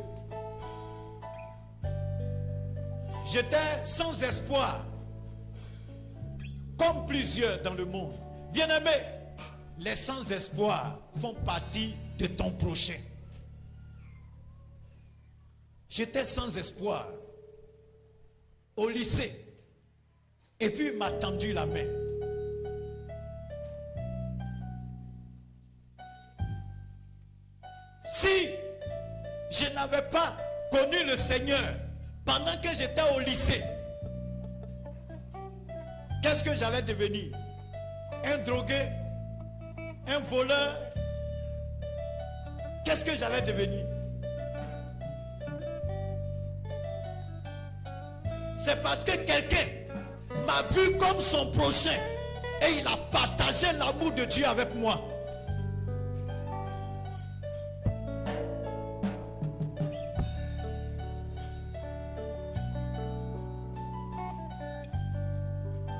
J'étais sans espoir, comme plusieurs dans le monde. Bien-aimés, les sans espoir font partie de ton prochain. J'étais sans espoir au lycée. Et puis il m'a tendu la main. Si je n'avais pas connu le Seigneur pendant que j'étais au lycée, qu'est-ce que j'allais devenir? Un drogué? Un voleur? Qu'est-ce que j'allais devenir? C'est parce que quelqu'un m'a vu comme son prochain et il a partagé l'amour de Dieu avec moi.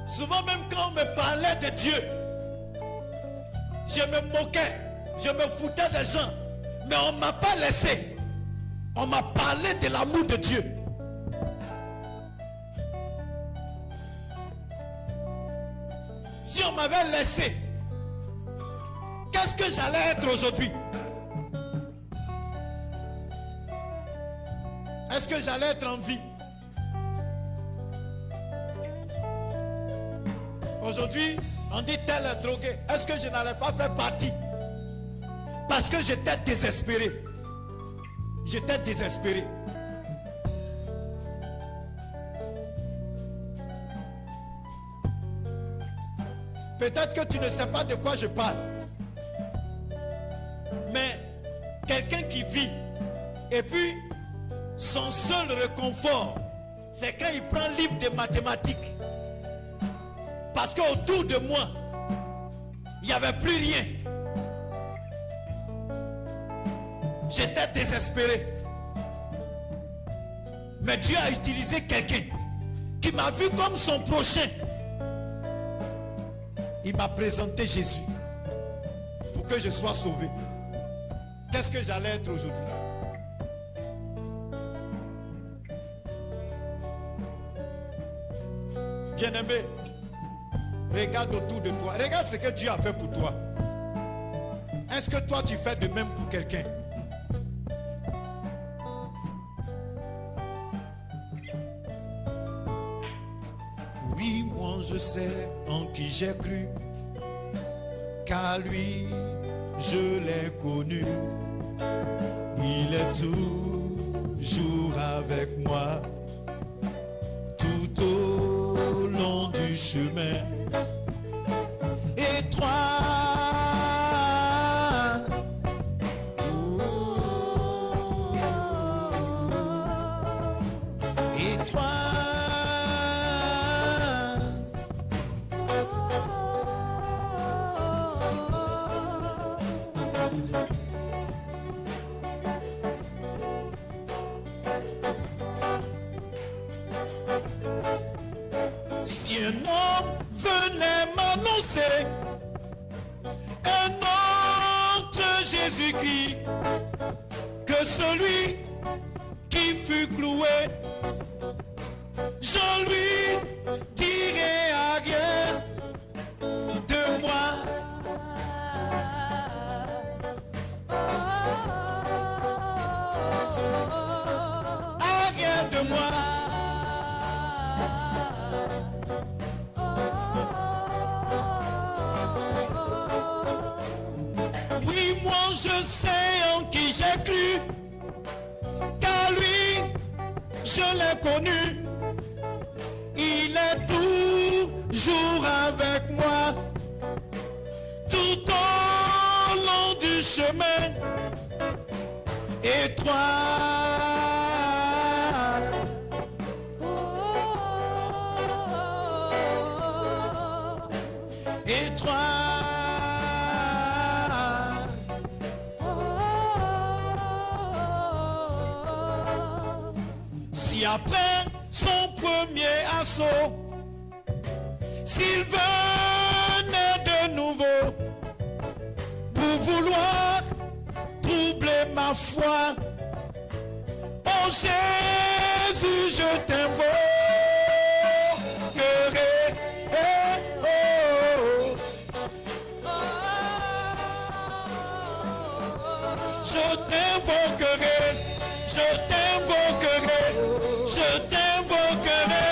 Souvent même quand on me parlait de Dieu, je me moquais, je me foutais des gens, mais on ne m'a pas laissé. On m'a parlé de l'amour de Dieu. Si on m'avait laissé, qu'est-ce que j'allais être aujourd'hui? Est-ce que j'allais être en vie? Aujourd'hui, on dit tel est drogué. Est-ce que je n'allais pas faire partie? Parce que j'étais désespéré. J'étais désespéré. Peut-être que tu ne sais pas de quoi je parle. Mais quelqu'un qui vit et puis son seul réconfort, c'est quand il prend un livre de mathématiques. Parce qu'autour de moi, il n'y avait plus rien. J'étais désespéré. Mais Dieu a utilisé quelqu'un qui m'a vu comme son prochain. Il m'a présenté Jésus pour que je sois sauvé. Qu'est-ce que j'allais être aujourd'hui? Bien-aimé, regarde autour de toi. Regarde ce que Dieu a fait pour toi. Est-ce que toi tu fais de même pour quelqu'un? Oui, moi je sais en qui j'ai cru, car lui, je l'ai connu. Il est toujours avec moi, tout au long du chemin étroit. Si un homme venait m'annoncer un autre Jésus-Christ que celui qui fut cloué, je lui dirai à rien de moi. À rien de moi. Oui, moi je je sais en qui j'ai cru, car lui, je l'ai connu. Il est toujours avec moi, tout au long du chemin étroit. Si après son premier assaut, s'il venait de nouveau pour vouloir troubler ma foi, oh Jésus, je t'invoquerai. Je t'invoquerai, je t'invoquerai, je t'invoquerai.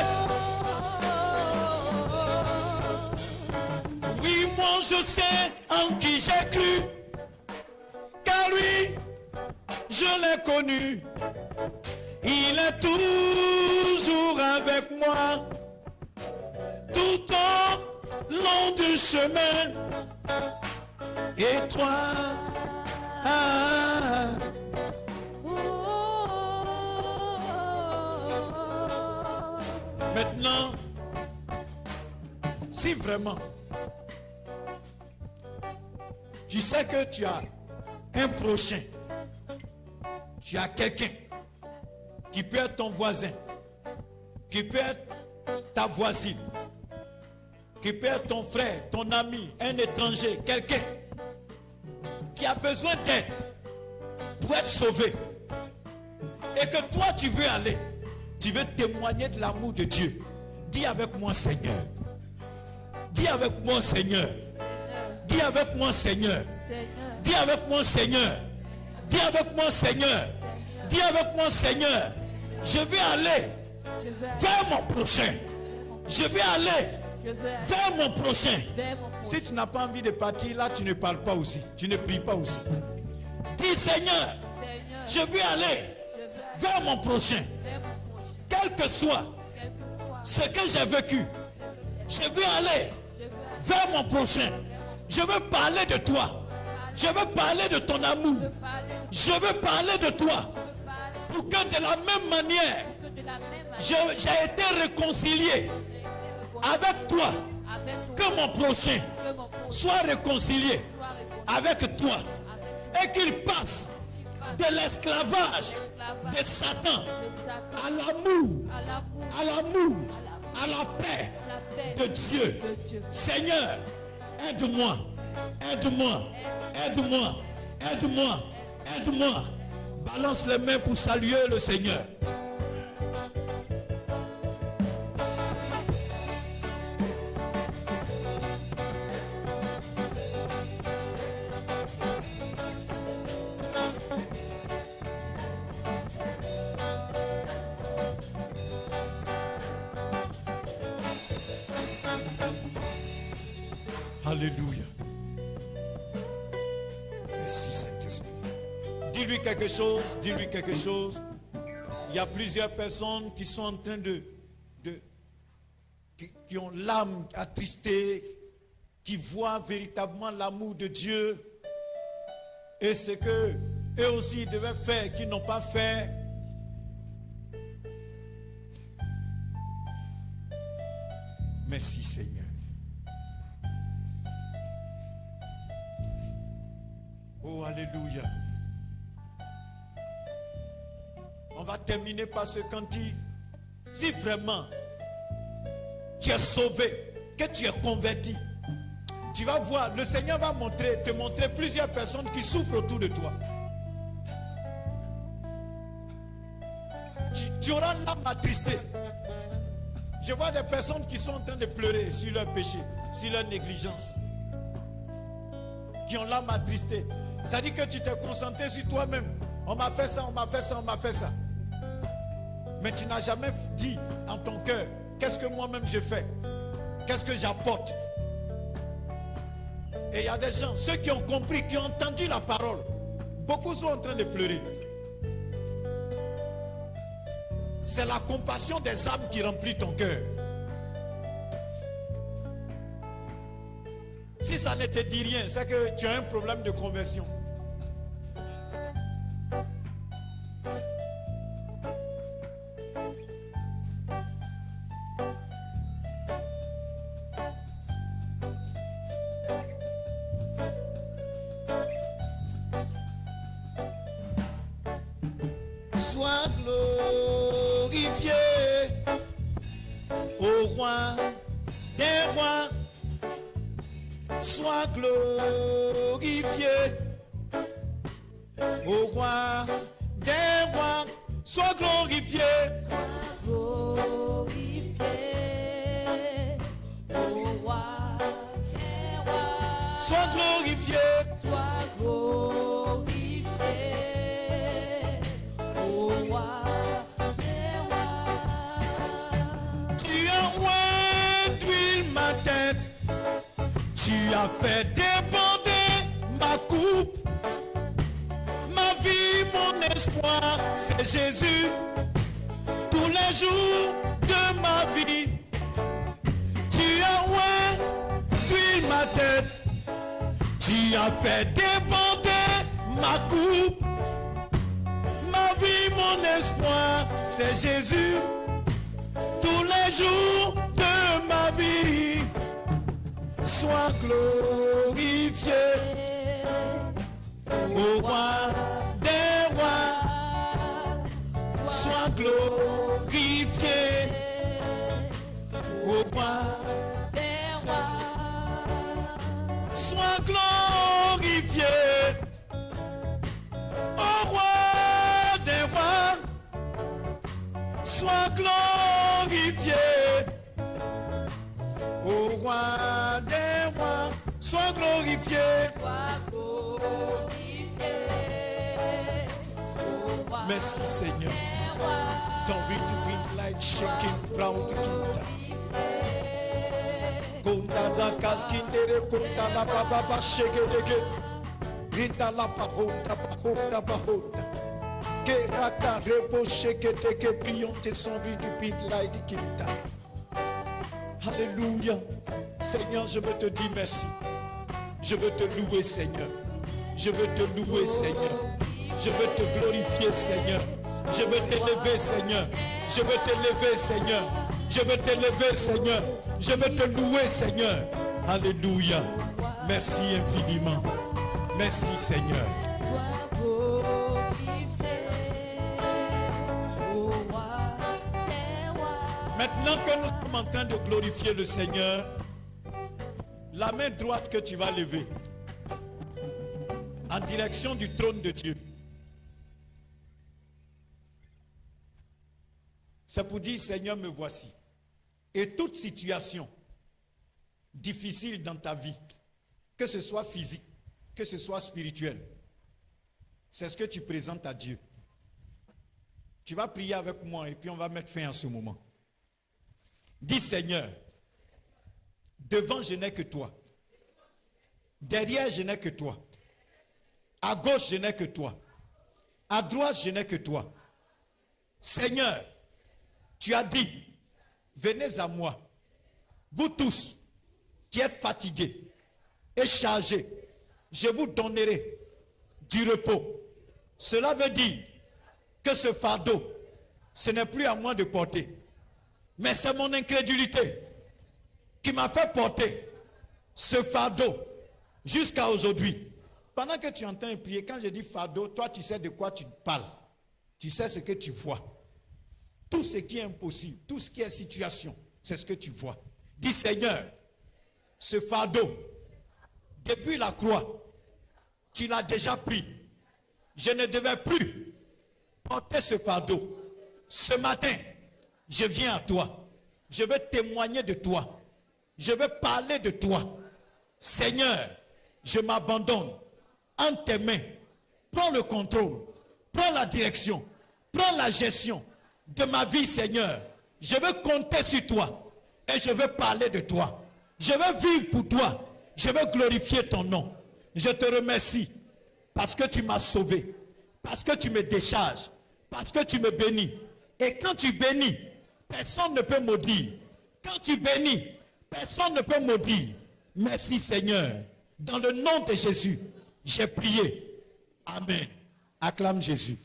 Oui, moi je sais en qui j'ai cru, car lui, je l'ai connu. Il est toujours avec moi, tout au long du chemin étroit. Maintenant, si vraiment tu sais que tu as un prochain, tu as quelqu'un qui peut être ton voisin, qui peut être ta voisine, qui peut être ton frère, ton ami, un étranger, quelqu'un qui a besoin d'aide pour être sauvé, et que toi tu veux aller, tu veux témoigner de l'amour de Dieu, dis avec moi Seigneur, dis avec moi Seigneur, dis avec moi Seigneur, dis avec moi Seigneur, dis avec moi Seigneur, dis avec moi Seigneur, je vais aller vers mon prochain, je vais aller vers mon prochain. Si tu n'as pas envie de partir, là tu ne parles pas aussi, tu ne pries pas aussi. Dis Seigneur, je vais aller vers mon prochain, quel que soit ce que j'ai vécu, je vais aller vers mon prochain. Je veux parler de toi, je veux parler de ton amour, je veux parler de toi, pour que de la même manière j'ai été réconcilié avec toi, que mon prochain soit réconcilié avec toi, et qu'il passe de l'esclavage de Satan à l'amour, à l'amour, à la paix de Dieu. Seigneur, aide-moi, aide-moi, aide-moi, aide-moi, aide-moi. Balance les mains pour saluer le Seigneur. Alléluia. Merci Saint-Esprit. Dis-lui quelque chose, dis-lui quelque chose. Il y a plusieurs personnes qui sont en train qui ont l'âme attristée, qui voient véritablement l'amour de Dieu. Et ce que eux aussi devaient faire, qu'ils n'ont pas fait. Merci Seigneur. Oh, alléluia. On va terminer par ce cantique. Si vraiment tu es sauvé, que tu es converti, tu vas voir, le Seigneur va te montrer plusieurs personnes qui souffrent autour de toi. Tu auras l'âme attristée. Je vois des personnes qui sont en train de pleurer sur leur péché, sur leur négligence, qui ont l'âme attristée. Ça dit que tu t'es concentré sur toi-même. On m'a fait ça, on m'a fait ça, on m'a fait ça. Mais tu n'as jamais dit en ton cœur, qu'est-ce que moi-même je fais? Qu'est-ce que j'apporte? Et il y a des gens, ceux qui ont compris, qui ont entendu la parole, Beaucoup sont en train de pleurer. C'est la compassion des âmes qui remplit ton cœur. Si ça ne te dit rien, c'est que tu as un problème de conversion. Sois glorifié, ô roi des rois. Sois glorifié, ô roi des rois. Sois glorifié, Glorifié, ô roi des rois. sois glorifié, Sois glorifié, ô roi des rois. tu as oint d'huile ma tête, tu as fait déborder ma coupe, ma vie, mon espoir, c'est Jésus, tous les jours de ma vie. Tu as oint d'huile ma tête, tu as fait déborder ma coupe, ma vie, mon espoir, c'est Jésus, tous les jours de ma vie. Sois glorifié, ô roi des rois. Sois glorifié, ô roi Des rois. sois glorifié, ô roi des rois. Sois glorifié, ô roi des rois. Sois glorifié, Sois glorifié, ô roi merci Seigneur. des rois. Don't read the wind light shaking proud kinta. Konta da kaskindere konta la baba ba shake deke. Rinta la pahota pahota pahota. Que rata repo shake teke brillante son read the wind light kinta. Alléluia. Seigneur, je veux te dire merci. Je veux te louer, Seigneur. Je veux te louer, Seigneur. Je veux te glorifier, Seigneur. Je veux t'élever, Seigneur. Je veux t'élever, Seigneur. Je veux t'élever, Seigneur. Je veux te louer, Seigneur. Alléluia. Merci infiniment. Merci, Seigneur. Sois glorifié, ô roi des rois. Maintenant que nous sommes en train de glorifier le Seigneur, la main droite que tu vas lever en direction du trône de Dieu, c'est pour dire, Seigneur, me voici. Et toute situation difficile dans ta vie, que ce soit physique, que ce soit spirituel, c'est ce que tu présentes à Dieu. Tu vas prier avec moi et puis on va mettre fin à ce moment. Dis, Seigneur, devant je n'ai que toi. Derrière je n'ai que toi. À gauche je n'ai que toi. À droite je n'ai que toi. Seigneur, tu as dit, venez à moi, vous tous qui êtes fatigués et chargés, je vous donnerai du repos. Cela veut dire que ce fardeau, ce n'est plus à moi de porter, mais c'est mon incrédulité qui m'a fait porter ce fardeau jusqu'à aujourd'hui. Pendant que tu entends prier, quand je dis fardeau, toi tu sais de quoi tu parles. Tu sais ce que tu vois. Tout ce qui est impossible, tout ce qui est situation, c'est ce que tu vois. Dis, Seigneur, ce fardeau, depuis la croix, tu l'as déjà pris. Je ne devais plus porter ce fardeau. Ce matin, je viens à toi. Je veux témoigner de toi. Je veux parler de toi. Seigneur, je m'abandonne en tes mains. Prends le contrôle. Prends la direction. Prends la gestion de ma vie, Seigneur. Je veux compter sur toi. Et je veux parler de toi. Je veux vivre pour toi. Je veux glorifier ton nom. Je te remercie parce que tu m'as sauvé, parce que tu me décharges, parce que tu me bénis. Et quand tu bénis, personne ne peut maudire. Quand tu bénis, personne ne peut maudire. Merci Seigneur. Dans le nom de Jésus, j'ai prié. Amen. Acclame Jésus.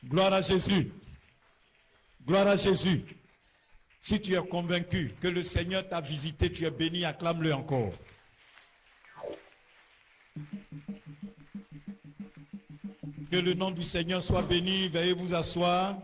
Gloire à Jésus. Gloire à Jésus. Si tu es convaincu que le Seigneur t'a visité, tu es béni, acclame-le encore. Que le nom du Seigneur soit béni. Veuillez vous asseoir.